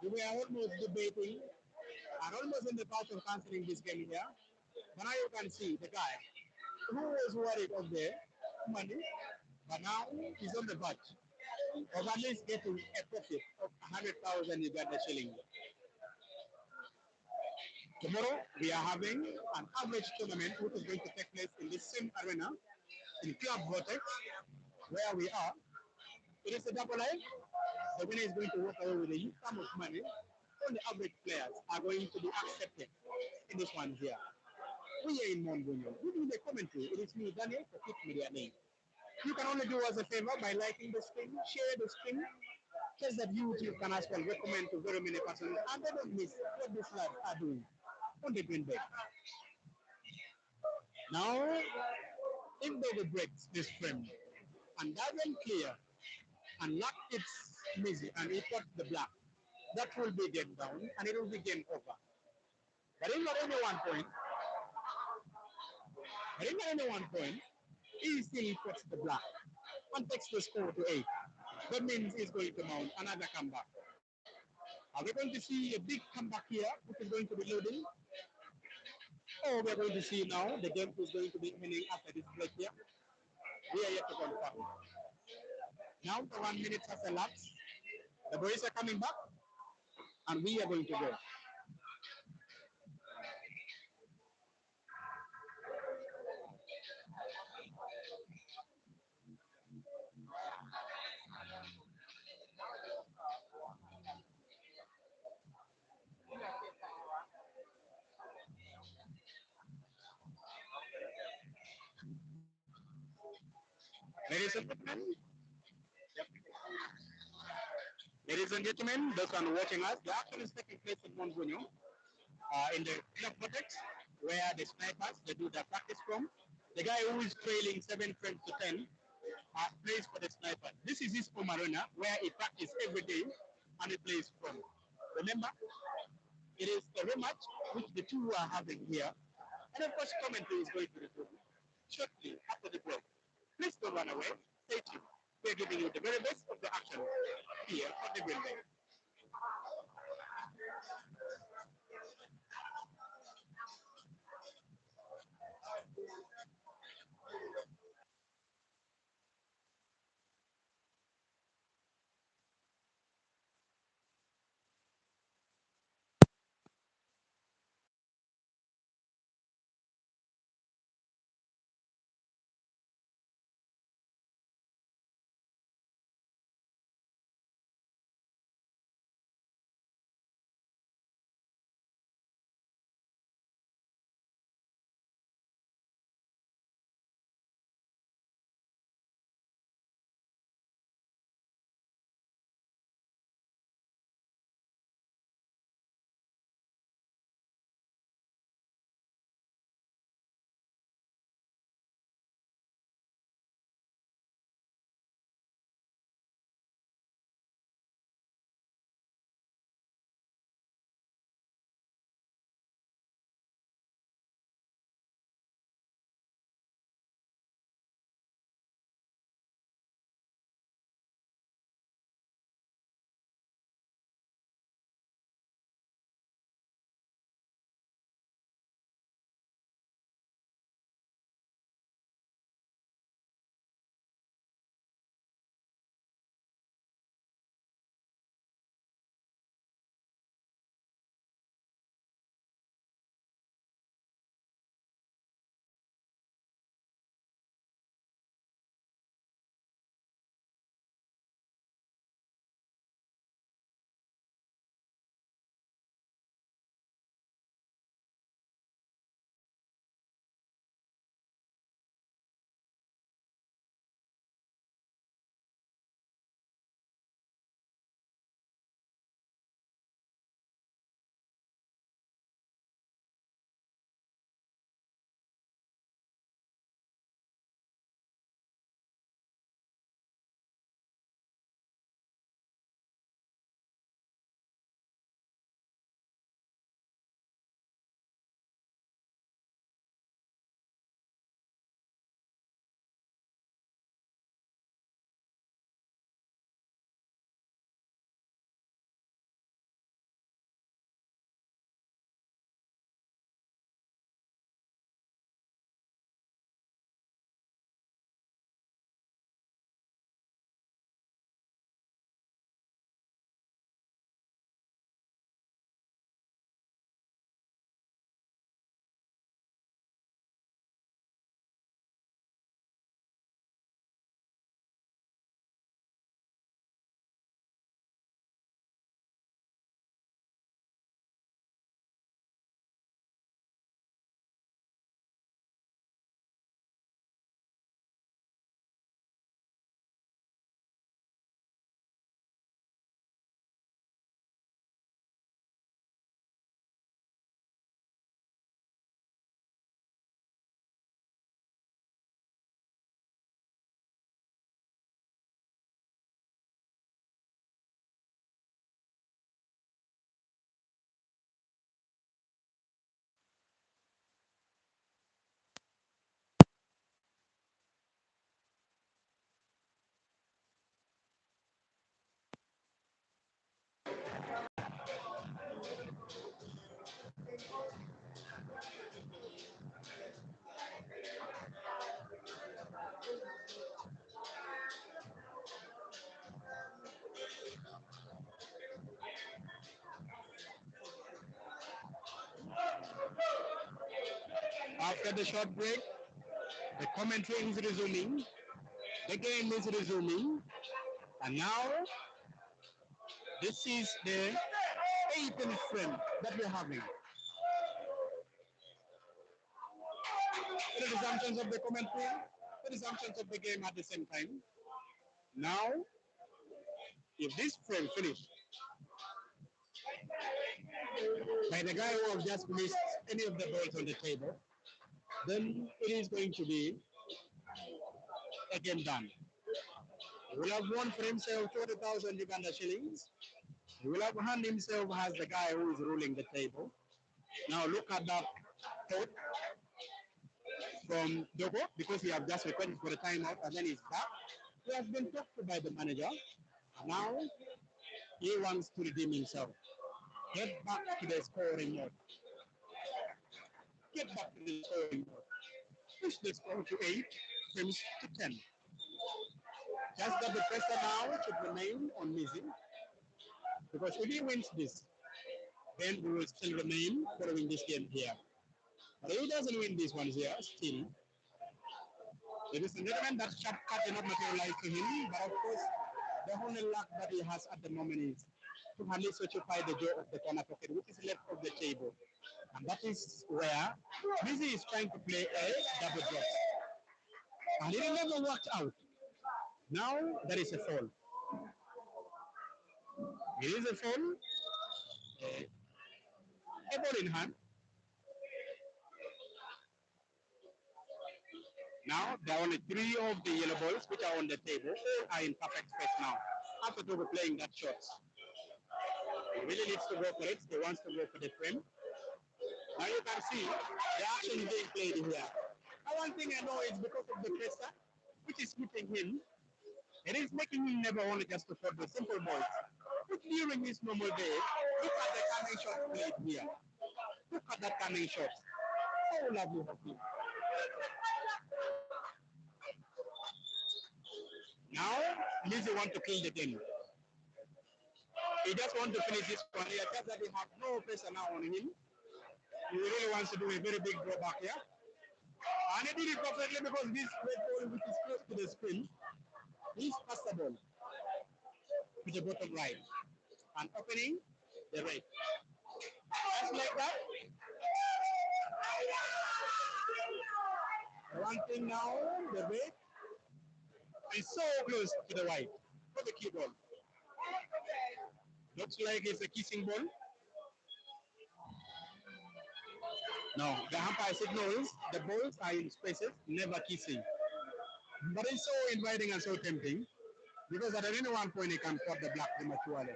B: We were almost debating and almost in the path of cancelling this game here. But now you can see the guy who was worried of the money, but now he's on the verge of at least getting a profit of 100,000 Uganda shillings. Tomorrow we are having an average tournament which is going to take place in the same arena in Club Vortex where we are. It is a double life. The winner is going to walk away with a huge sum of money. All the average players are going to be accepted in this one here. We are in Mongonyo. We do the commentary. It is me, Daniel, for Keep Media Name. You can only do us a favor by liking the stream, share the stream, just that YouTube can as well recommend to very many persons and they don't miss what these lads are doing on the green bed. Now, if Dogo breaks this frame and doesn't clear and lock its Mizzy and it puts the black, that will be game down and it will be game over. But if at any one point, he still puts the black and takes the score to 8. That means he's going to mount another comeback. Are we going to see a big comeback here, which is going to be loading? Or we're going to see now the game is going to be ending after this break here? We are yet to confirm. Now the 1 minute has elapsed. The boys are coming back, and we are going to go. Ladies and gentlemen, ladies and gentlemen, those who are watching us, the action is taking place in Mongonyo, in the club protect, where the snipers they do their practice from. The guy who is trailing 7 frames to 10 plays for the sniper. This is his home arena where he practices every day and he plays from. Remember, it is a rematch which the two are having here. And of course, commentary is going to resume shortly after the break. Please don't run away. Stay tuned. We're giving you the very best of the action here on the Green Bay. After the short break, the commentary is resuming, the game is resuming, and now this is the 18th frame that we're having. The resumptions of the commentary, the resumptions of the game at the same time. Now, if this frame finished by the guy who have just missed any of the balls on the table, then it is going to be a game done. He will have won for himself 20,000 Uganda shillings. He will have hand himself as the guy who is ruling the table. Now look at that thought from Dogo, because he have just requested for the timeout and then he's back. He has been talked to by the manager. Now he wants to redeem himself. Get back to the scoring mode. Get back to the scoring mode. Push the score to 8, frames to 10. Just that the pressure now should remain on Mizzy, because if he wins this, then we will still remain following this game here. But if he doesn't win this one here, still, ladies and gentlemen, that sharp cut did not materialize to him, but of course, the only luck that he has at the moment is to at least occupy the jaw of the corner pocket, which is left of the table. And that is where Mizzy is trying to play a double drop. And it never worked out. Now, there is a fall. It is a fall. A ball in hand. Now, there are only 3 of the yellow balls which are on the table. All are in perfect space now. After Dogo playing that shot, he really needs to go for it. He wants to go for the frame. Now you can see the action is being played here. And one thing I know is because of the pressure which is hitting him, it is making him never only just to put the simple balls. But during his normal day, look at the coming shot played here. Look at that coming shot. So lovely of him. Now, Mizzy want to kill the game. He just want to finish this one. He tells that he have no pressure now on him. He really wants to do a very big drawback here. And he did it perfectly because this red ball, which is close to the screen, is passable to the bottom right and opening the red. Just like that. One thing now, the red is so close to the white for the key ball. Looks like it's a kissing ball. No, the umpire signals the balls are in spaces, never kissing. But it's so inviting and so tempting because at any one point he can cut the black prematurely.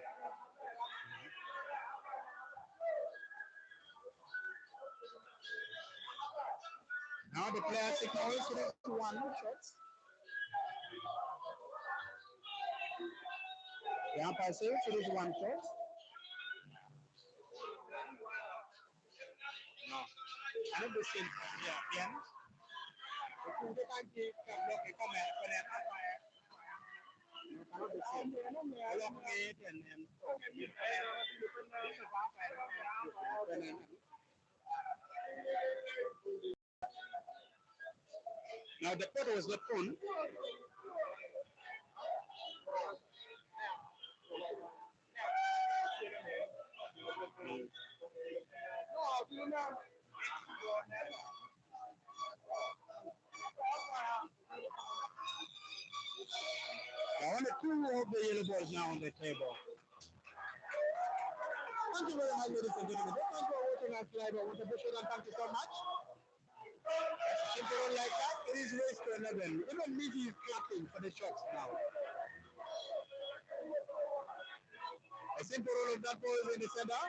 B: Now the player signals it is one shot. The umpire says it is one shot. No. I don't see it here. Now the photo was not on. There are only 2 of the yellow balls now on the table. Thank you very much, ladies and gentlemen. Thank you for watching us live. I want to be sure and thank you so much. Simple like that, it is raised to 11. Even Mizzy is clapping for the shots now. A simple roll of that ball is in the center,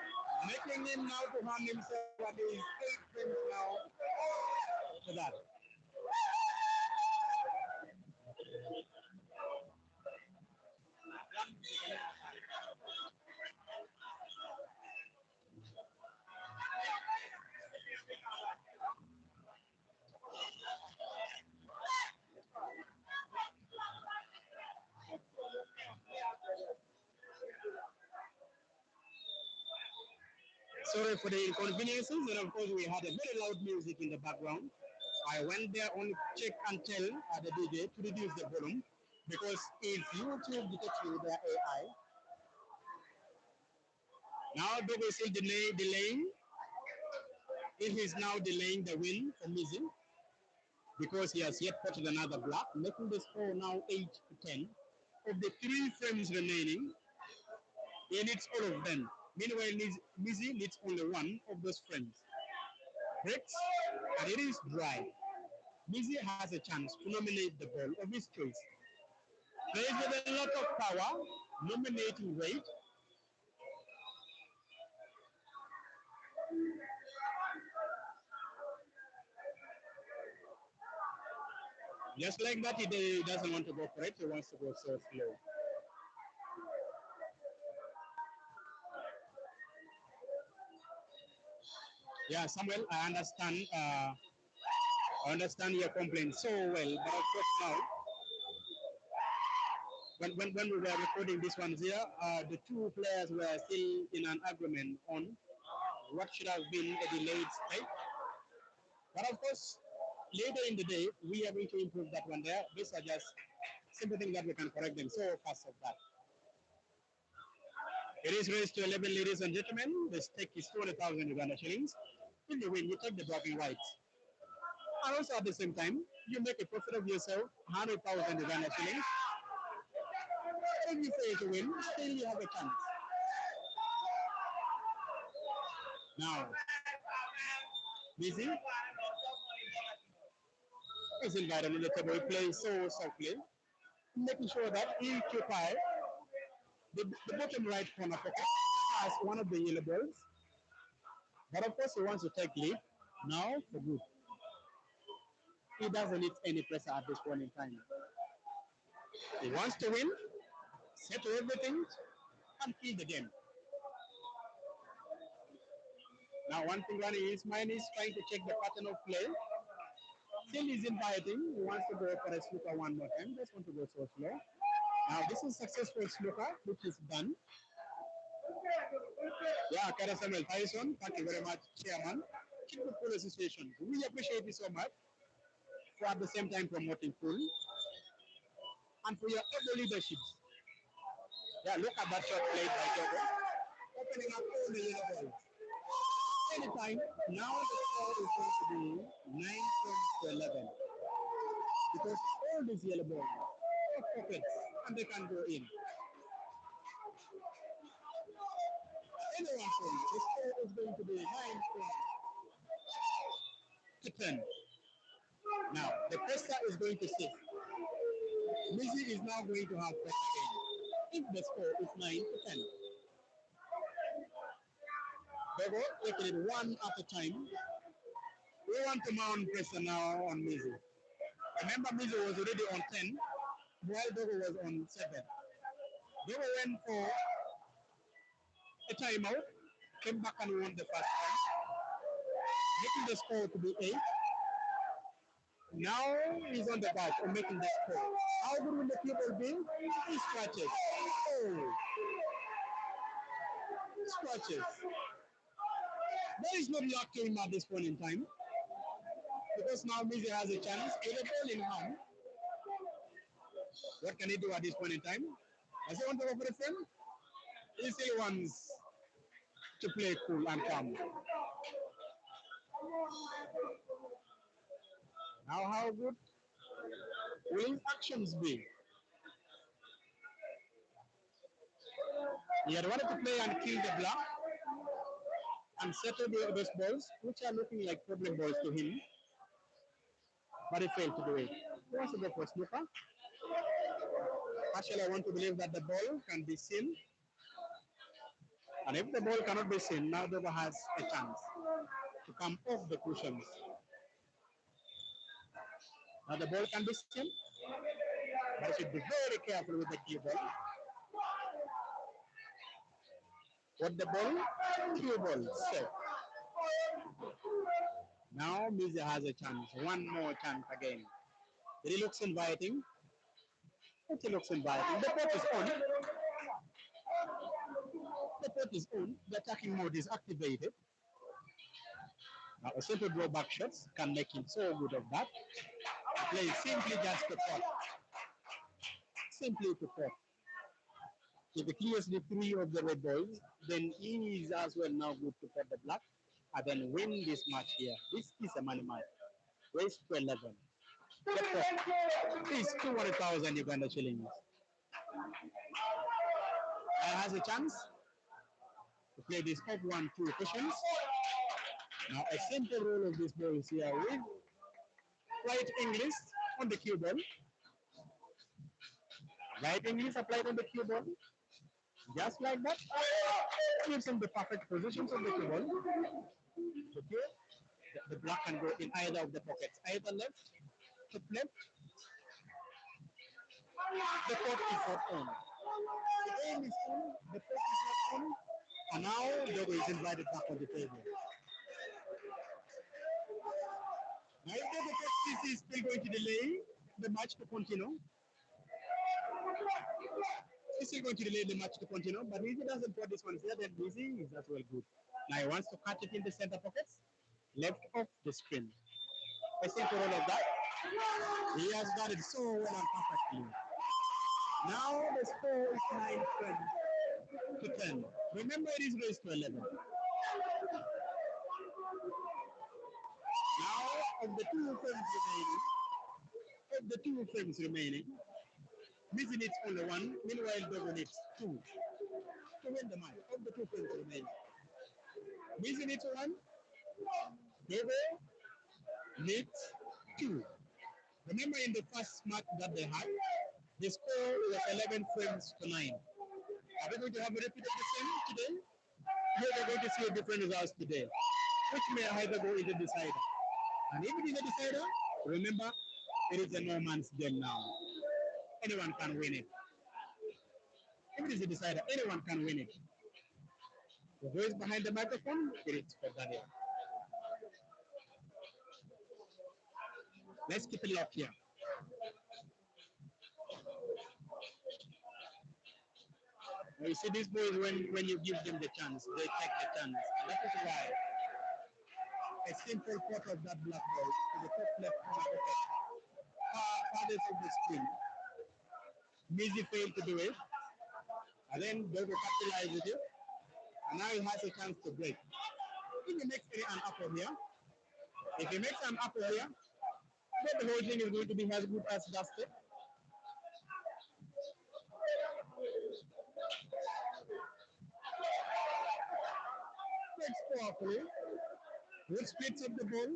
B: making him now to hand himself at his 8 frames now to that. Sorry for the inconveniences, and of course we had a very loud music in the background. I went there on check and tell the DJ to reduce the volume because if YouTube detects you with their AI, now Dogo is still delaying. He is now delaying the win for Mizzy because he has yet put another block, making the score now 8 to 10. Of the 3 frames remaining, he needs all of them. Meanwhile, Mizzy needs only one of those frames. Breaks, and it is dry. Mizzy has a chance to nominate the ball of his choice. Plays with a lot of power, nominating rate. Just like that, he doesn't want to go for it, he wants to go so slow. Yeah, Samuel, I understand your complaint so well, but of course now, when we were recording this one here, the two players were still in an agreement on what should have been a delayed strike. But of course, later in the day, we are going to improve that one there. These are just simple things that we can correct them so fast of that. It is raised to 11, ladies and gentlemen. The stake is 200,000 Uganda shillings. If you win, you take the bragging rights. And also at the same time, you make a profit of yourself, 100,000 Uganda shillings. If you fail to win, still you have a chance. Now, Mizzy is invited on the table. He plays so softly, making sure that he occupies the bottom right corner pocket as one of the yellow balls. But of course, he wants to take lead now for good. He doesn't need any pressure at this point in time. He wants to win, settle everything, and kill the game. Now, one thing running in his mind is trying to check the pattern of play. Still, he's inviting. He wants to go for a snooker one more time. Just want to go so slow. Now, this is successful snooker, which is done. Yeah, Kara Samuel Tyson, thank you very much, Chairman. Keep the pool association. We appreciate you so much for at the same time promoting pool and for your able leadership. Yeah, look at that shot played by Dogo, opening up all the yellow balls. Anytime, now the score is going to be 9 points to 11 because all these yellow balls have pockets and they can go in. Anyone point, the score is going to be 9 points to 10. Now, the pressure is going to shift. Mizzy is now going to have pressure again. If the score is 9 to 10. Dogo taking it one at a time. We want to mount pressure now on Mizzy. Remember, Mizzy was already on 10, while Dogo was on 7. Dogo went for a timeout, came back and won the first time, making the score to be 8. Now he's on the back of making the score. How good will the people be? He scratches. Oh, scratches. There is no luck to him at this point in time because now Mizzy has a chance with a ball in hand. What can he do at this point in time? Does he want to go for the frame? He still wants to play cool and calm. Now, how good will his actions be? He had wanted to play and kill the block and settle those balls, which are looking like problem balls to him, but he failed to do it. He wants to go for snooker. Actually, I want to believe that the ball can be seen, and if the ball cannot be seen, now Dogo has a chance to come off the cushions. Now the ball can be seen, but you should be very careful with the cue ball. What the ball? Cue ball. Set. Now Mizzy has a chance. One more chance again. It looks inviting. It looks inviting. The pot is on. The the pot is on, the attacking mode is activated. Now, a simple blowback shots can make him so good of that. The play is simply just to pot. Simply to pot. If he clears the three of the red boys, then he is as well now good to pot the black and then win this match here. This is a money match. Raise to 11. The pot is 200,000 Uganda shillings. And has a chance to play this top 1-2 cushions. Now, a simple rule of this ball is here with right English on the cue ball. Right English applied on the cue ball. Just like that. Gives him the perfect positions on the cue ball. Okay. The black can go in either of the pockets, either left, top left. The pot is not on. The game is on, the pot is not on, and now Dogo is invited back on the table. Now if Dogo thinks this is still going to delay the match to continue, he's still going to delay the match to continue, but if he doesn't put this one here, then Mizzy is as well good. Now he wants to catch it in the center pockets, left of the screen. A simple all of that. He has done it so well and perfectly. Now the score is 9 to 10. Remember, it is raised to 11. Now, of the two frames remaining, Mizzy needs only one. Meanwhile, Dogo needs two to win the match. Of the two frames remaining, Mizzy needs one. Dogo needs two. Remember, in the first match that they had, the score was 11 frames to 9. Are we going to have a repeat of the same today? Here we're going to see a different results today, which may either go in the decider. And if it is a decider, remember, it is a no man's game now. Anyone can win it. If it is a decider, anyone can win it. Who is behind the microphone? It is for Daniel. Let's keep it locked here. You see, these boys, when you give them the chance, they take the chance. And that is why a simple pot of that black ball to the top left corner pocket, farthest of the screen. Mizzy failed to do it. And then Dogo capitalized with it. And now he has a chance to break. If he makes an apple here, then the whole thing is going to be as good as dusted. Breaks powerfully. Good splits of the ball.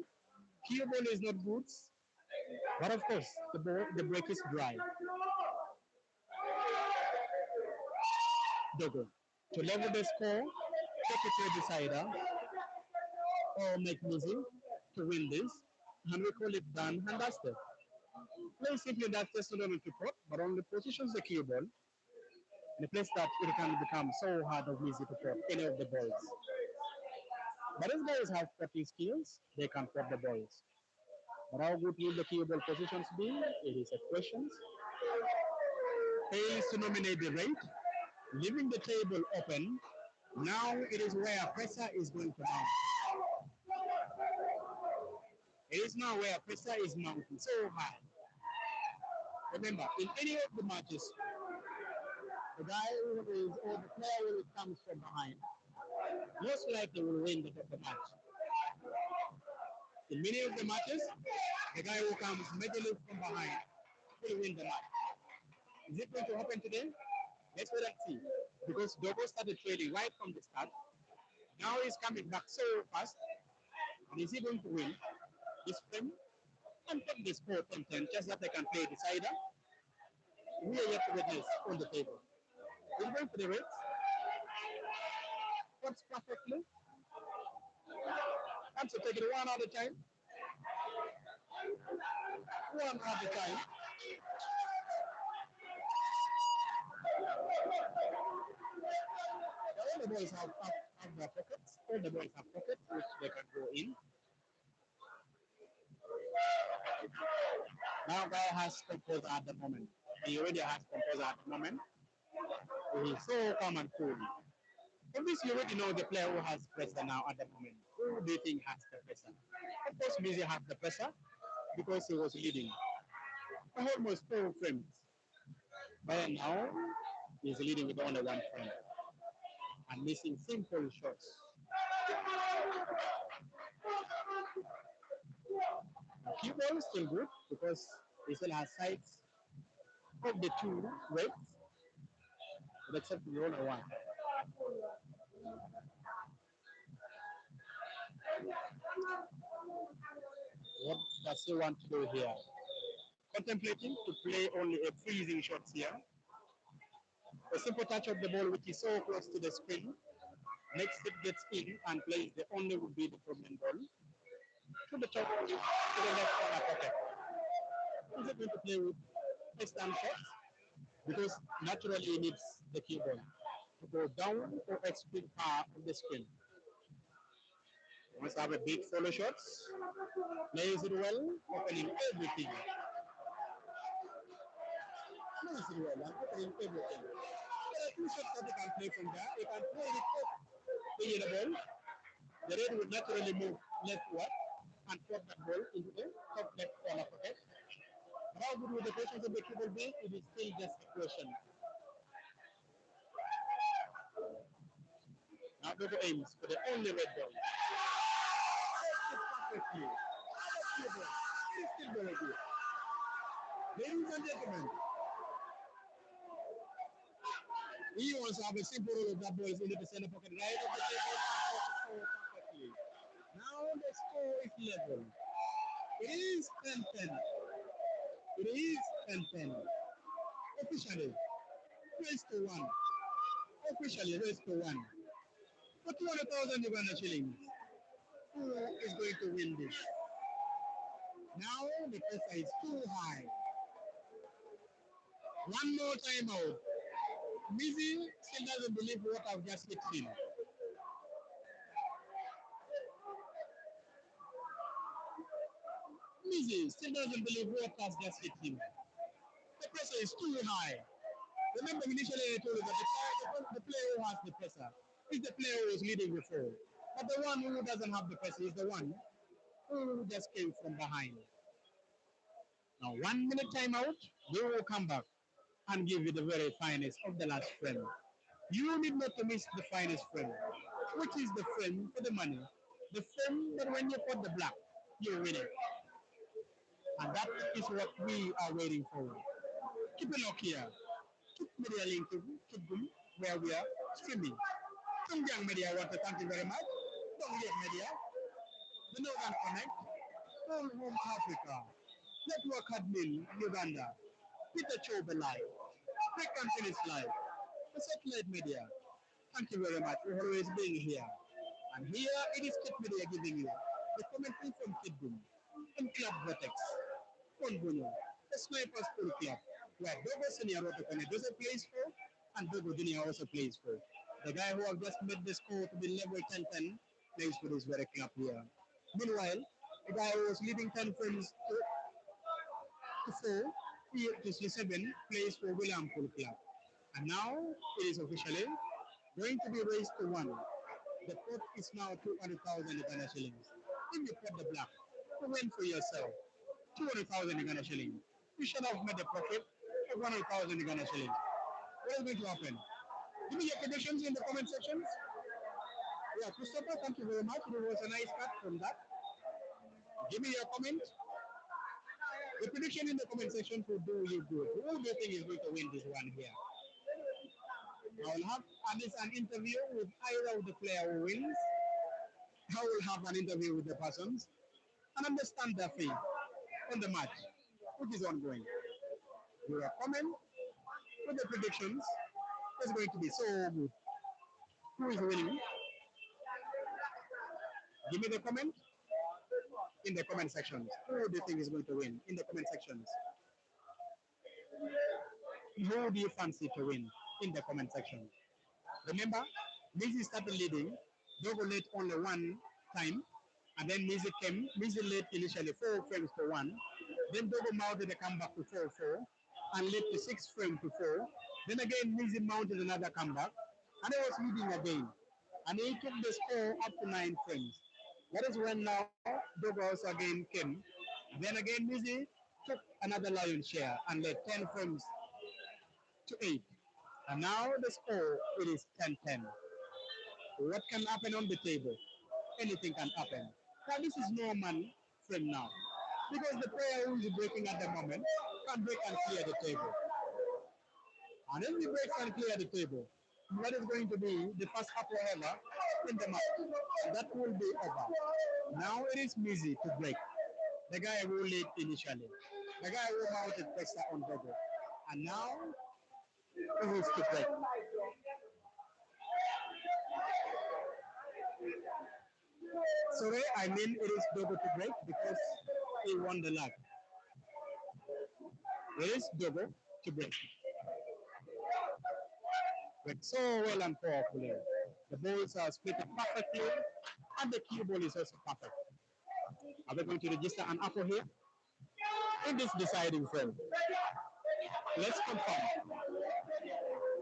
B: Cue ball is not good. But of course, the break is dry. Dogo. To level the score, take it to a decider, or make Mizzy to win this, and we call it done and dusted. Play simply that just not only to pot, but only positions the cue ball in a place that it can become so hard of Mizzy to pot any of the balls. But if guys have potting skills, they can pot the balls. But how good will the cue ball positions be? It is a question. Fails to nominate the rate, leaving the table open. Now it is where pressure is going to mount. It is now where pressure is mounting so high. Remember, in any of the matches, the guy who is, or the player who comes from behind, most likely will win the match. In many of the matches, the guy who comes majorly from behind will win the match. Is it going to happen today? Let's wait and see. Because Dogo started trailing right from the start. Now he's coming back so fast. And is he going to win this frame and take the score 10-10 just that they can play decider? We are yet to witness on the table. We're going for the rates. Works perfectly. I'm so taking one at a time. One at a time. All the boys have their pockets. All the boys have pockets which they can go in. Now guy has composed at the moment. He already has composed at the moment. He is so calm and cool. From this, you already know the player who has pressure now at the moment. Who do you think has the pressure? Of course, Mizzy had the pressure because he was leading by almost 4 frames. But now, he's leading with only 1 frame and missing simple shots. The cue ball is still good because he still has sights of the two reds, but except the only one. What does he want to do here? Contemplating to play only a freezing shots here. A simple touch of the ball which is so close to the screen makes it gets in and plays the only would be the problem ball to the top to the left corner pocket. Is it going to play with a stand shots? Because naturally it needs the key ball to go down or extreme far of the screen. Must have a big follow shots, plays it well, opening everything. Plays it well and opening everything. There are two shots that he can play from there. He can play it off the yellow ball. The red would naturally move leftward and put that ball into the top left corner pocket. But how good will the patience of the key will be? It is still just a question. Now Dogo aims for the only red ball. Perfectly. It is still very good. Ladies and gentlemen, he wants to have a simple roll of that ball into the center pocket right of the table and perfectly. Now the score is level. It is 10-10. It is 10-10. Officially, race to one. Officially, race to one. For 200,000 Uganda shillings, who is going to win this? Now the pressure is too high. One more time out. Mizzy still doesn't believe what I've just hit him. Mizzy still doesn't believe what has just hit him. The pressure is too high. Remember initially I told you that the player who has the pressure is the player who was leading before. But the one who doesn't have the pressure is the one who just came from behind. Now 1 minute timeout, we will come back and give you the very finest of the last frame. You need not to miss the finest frame, which is the frame for the money. The frame that when you put the black, you win it. And that is what we are waiting for. Keep a look here. Keep media link to Boom, where we are streaming. Tungjang Media want to thank you very much. Dongjang Media, the Northern Connect, All Home Africa, Network Admin Uganda, Peter Chobe Live, Quick and Finish Live, the Satellite Media. Thank you very much for always being here. And here it is Kid Media giving you the commentary from Kid Boom and Club Vortex. Konbuno, the Snipers Pool Club, where Dogo Senior Rotokone does plays for, and Dogo Junior also plays for. The guy who have just made the score to be level 10-10 plays for this very club here. Meanwhile, the guy who was leading 10 frames to 4, to 7, plays for William Pool Club. And now it is officially going to be raised to 1. The pot is now 200,000 Uganda shillings. If you put the black, to win for yourself. 200,000 Uganda shillings. You should have made a profit of 100,000 Uganda shillings. What is going to happen? Give me your predictions in the comment sections. Yeah, Christopher, thank you very much. It was a nice cut from that. Give me your comment. The prediction in the comment section will do you good. Who do you think is going to win this one here? I will have at least an interview with either of the player who wins. I will have an interview with the persons and understand their fate on the match, which is ongoing. Your comment with the predictions is going to be so good. Who is winning? Give me the comment in the comment sections. Who do you think is going to win in the comment sections? Who do you fancy to win in the comment section? Remember, Mizzy started leading. Dogo led only 1 time, and then Mizzy came. Mizzy led initially 4 frames to 1. Then Dogo mounted a comeback to 4-4 and led to 6 frames to 4. Then again, Mizzy mounted another comeback, and he was leading again. and he took the score up to 9 frames. That is when now Dogo again came. Then again Mizzy took another lion share and led 10 frames to 8. And now the score it is 10-10. What can happen on the table? Anything can happen. Now this is no man frame now. Because the player who is breaking at the moment can break and clear the table. And if he breaks and clear the table, that is going to be the first upper ever in the match. And that will be over. Now it is Mizzy to break. The guy who led initially. The guy who mounted pressure on Dogo. And now it is to break. Sorry, I mean it is Dogo to break because he won the lag. It is Dogo to break. But so well and powerfully. The balls are split perfectly, and the cue ball is also perfect. Are we going to register an apple here in this deciding frame? Let's confirm.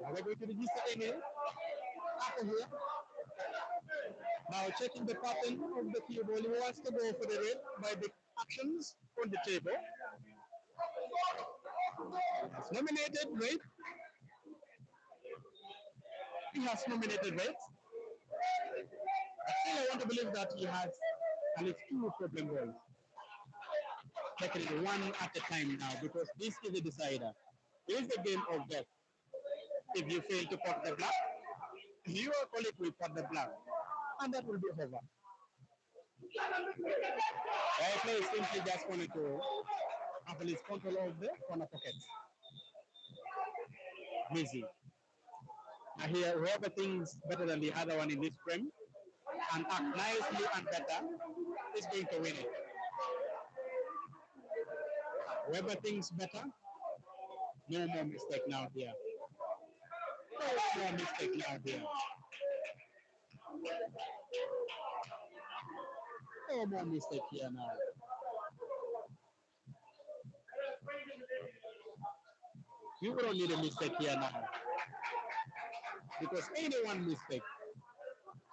B: Are we going to register any apple here? Now checking the pattern of the cue ball, he wants to go for the red by the actions on the table. Has nominated red. He has nominated red. Still, I want to believe that he has at least two problem balls. Taking it one at a time now because this is the decider. It is the game of death. If you fail to pot the black, your colleague will pot the black, and that will be over. I play simply just wanted to have his control of the corner pockets. Mizzy. Now here, whoever thinks better than the other one in this frame and act nicely and better is going to win it. Whoever thinks better, no more mistake now here. No more mistake now here. No more mistake here now. You don't need a mistake here now. Because any one mistake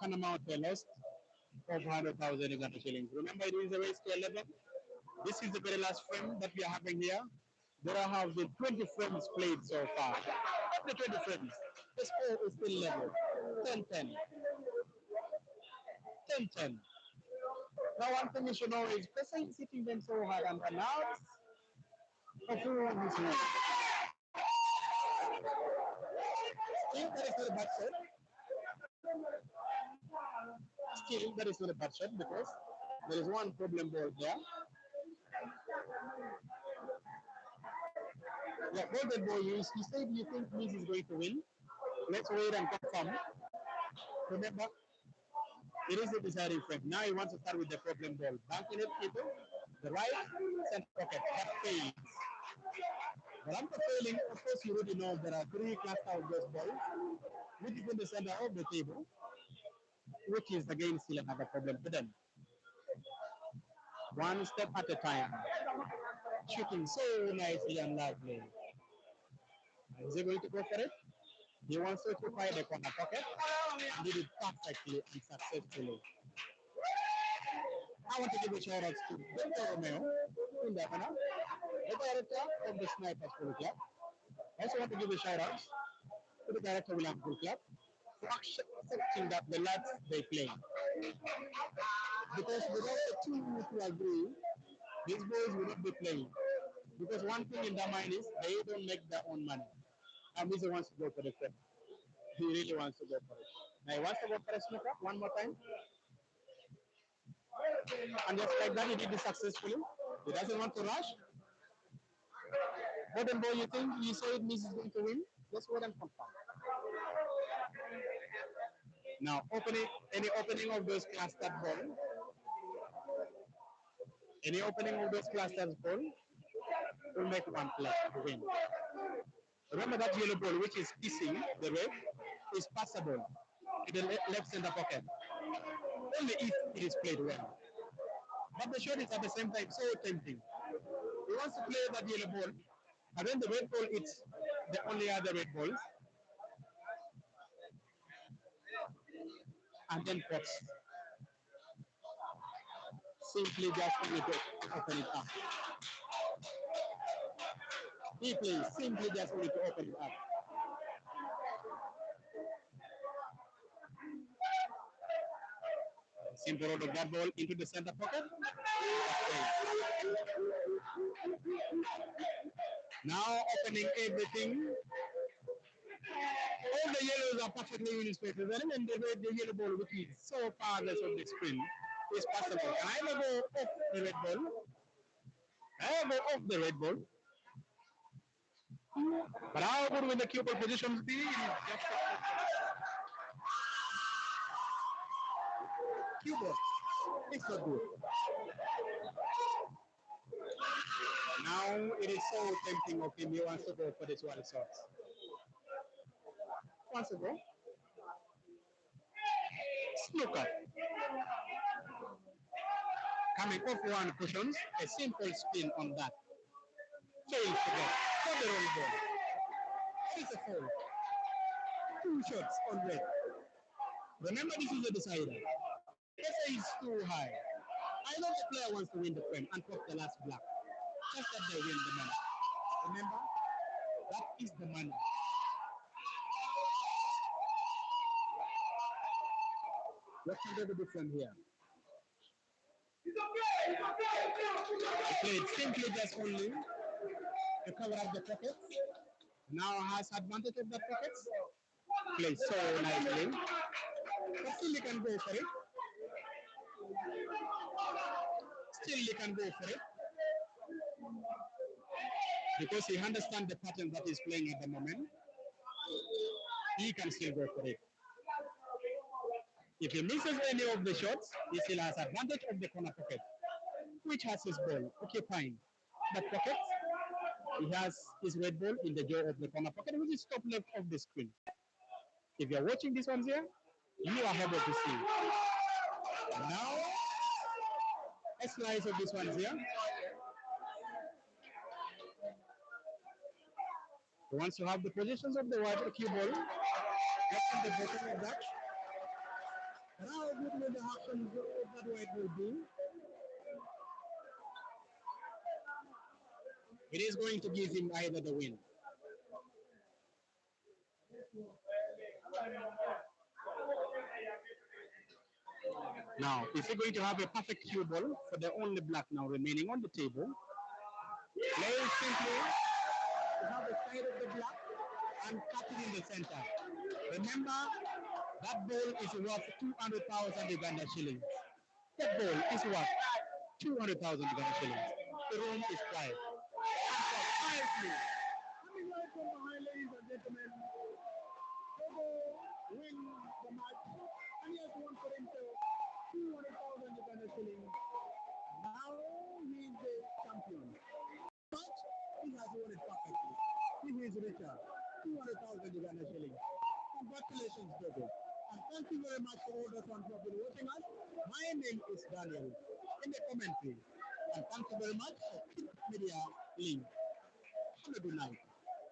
B: can amount to a loss of 100,000 Uganda shillings. Remember, it is a race to 11. This is the very last frame that we are having here. There have been 20 frames played so far. Of the 20 frames, the score is still level. 10-10. 10-10. Now, one thing you should know is Pesa is hitting them so hard and now of who won this one. Still, that is not a bad shot. Still, that is not a bad shot because there is one problem ball there. Yeah, golden boy, you said you think Mizzy is going to win. Let's wait and confirm. Remember, it is the deciding frame. Now he wants to start with the problem ball. Banking it into the right center pocket. That fails. But after failing, of course, you already know there are three cluster of those balls, which is in the center of the table, which is again still another problem for them. One step at a time. Shooting so nicely and lovely. Is he going to go for it? He wants to occupy the corner pocket and did it perfectly and successfully. I want to give a shout out to Dr. Romeo in the Havana, the director of the Snipers Pool Club. I also want to give a shout out to the director of William Pool Club for accepting that the lads they play. Because without the two to agree, these boys will not be playing. Because one thing in their mind is they don't make their own money. And Mizzy wants to go for the trip. He really wants to go for it. Now he wants to go for a snooker one more time. And just like that, he did it successfully. He doesn't want to rush. Golden boy, you think you said Mizzy is going to win? Let's wait and confirm. Now, any opening of those clustered ball, any opening of those clustered ball will make one player to win. Remember that yellow ball, which is kissing the red, is passable to the left center pocket. Only if it is played well. But the shot is at the same time so tempting. He wants to play that yellow ball, and when the red ball hits the only other red balls, and then pots. Simply just need to open it up. Simply just need to open it up. Simple roll of that ball into the center pocket. Now opening everything. All the yellows are perfectly illustrated. And then the yellow ball, which is so farthest of the screen, is possible. Can I ever go off the red ball? I go off the red ball. But how good will the cue ball positions be? It is just cue ball. It's not good. Now it is so tempting of him. He wants to go for this one shot. Wants to go. Snooker. Coming off one cushions, a simple spin on that. Fails to get. For the wrong ball. It's a foul. Two shots on red. Remember, this is a decider. If the pressure is too high, either the player wants to win the frame and pop the last black, just that they win the money. Remember, that is the money. What can they do from here? Played simply just only to cover up the pockets. Now has advantage of the pockets. Plays so nicely. But still he can go for it. Still he can go for it. Because he understands the pattern that he's playing at the moment. He can still go for it. If he misses any of the shots, he still has advantage of the corner pocket, which has his ball occupying that pocket. He has his red ball in the jaw of the corner pocket, which is top left of the screen. If you're watching this one here, you are able to see. And now, a slice of this one here. He wants to have the positions of the white cue ball just on the bottom of that. And how good will the action of that white ball be? It is going to give him either the win. Now, if you're going to have a perfect cue ball for the only black now remaining on the table, play simply to have the side of the black and cut it in the center. Remember, that ball is worth 200,000 Uganda shillings. That ball is worth 200,000 Uganda shillings. The room is quiet. And quietly, coming right from behind, ladies and gentlemen, Dogo wins the match, and he has won for himself 200,000 Uganda shillings. Now he is the champion. But he has won it perfectly. He is richer. 200,000 Uganda shillings. Congratulations, Dogo. And thank you very much for all those ones who have been watching us. My name is Daniel in the commentary. And thank you very much for Kid Media Link. Have a good night.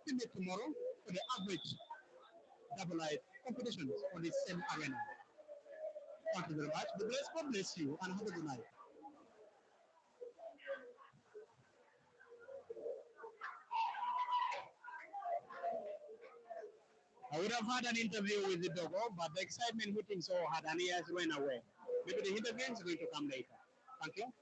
B: See me tomorrow for the average double light competitions on the same arena. Thank you very much. God bless you and have a good night. I would have had an interview with the Dogo, but the excitement hitting so hard and he has run away. Maybe the interview is going to come later. Thank you.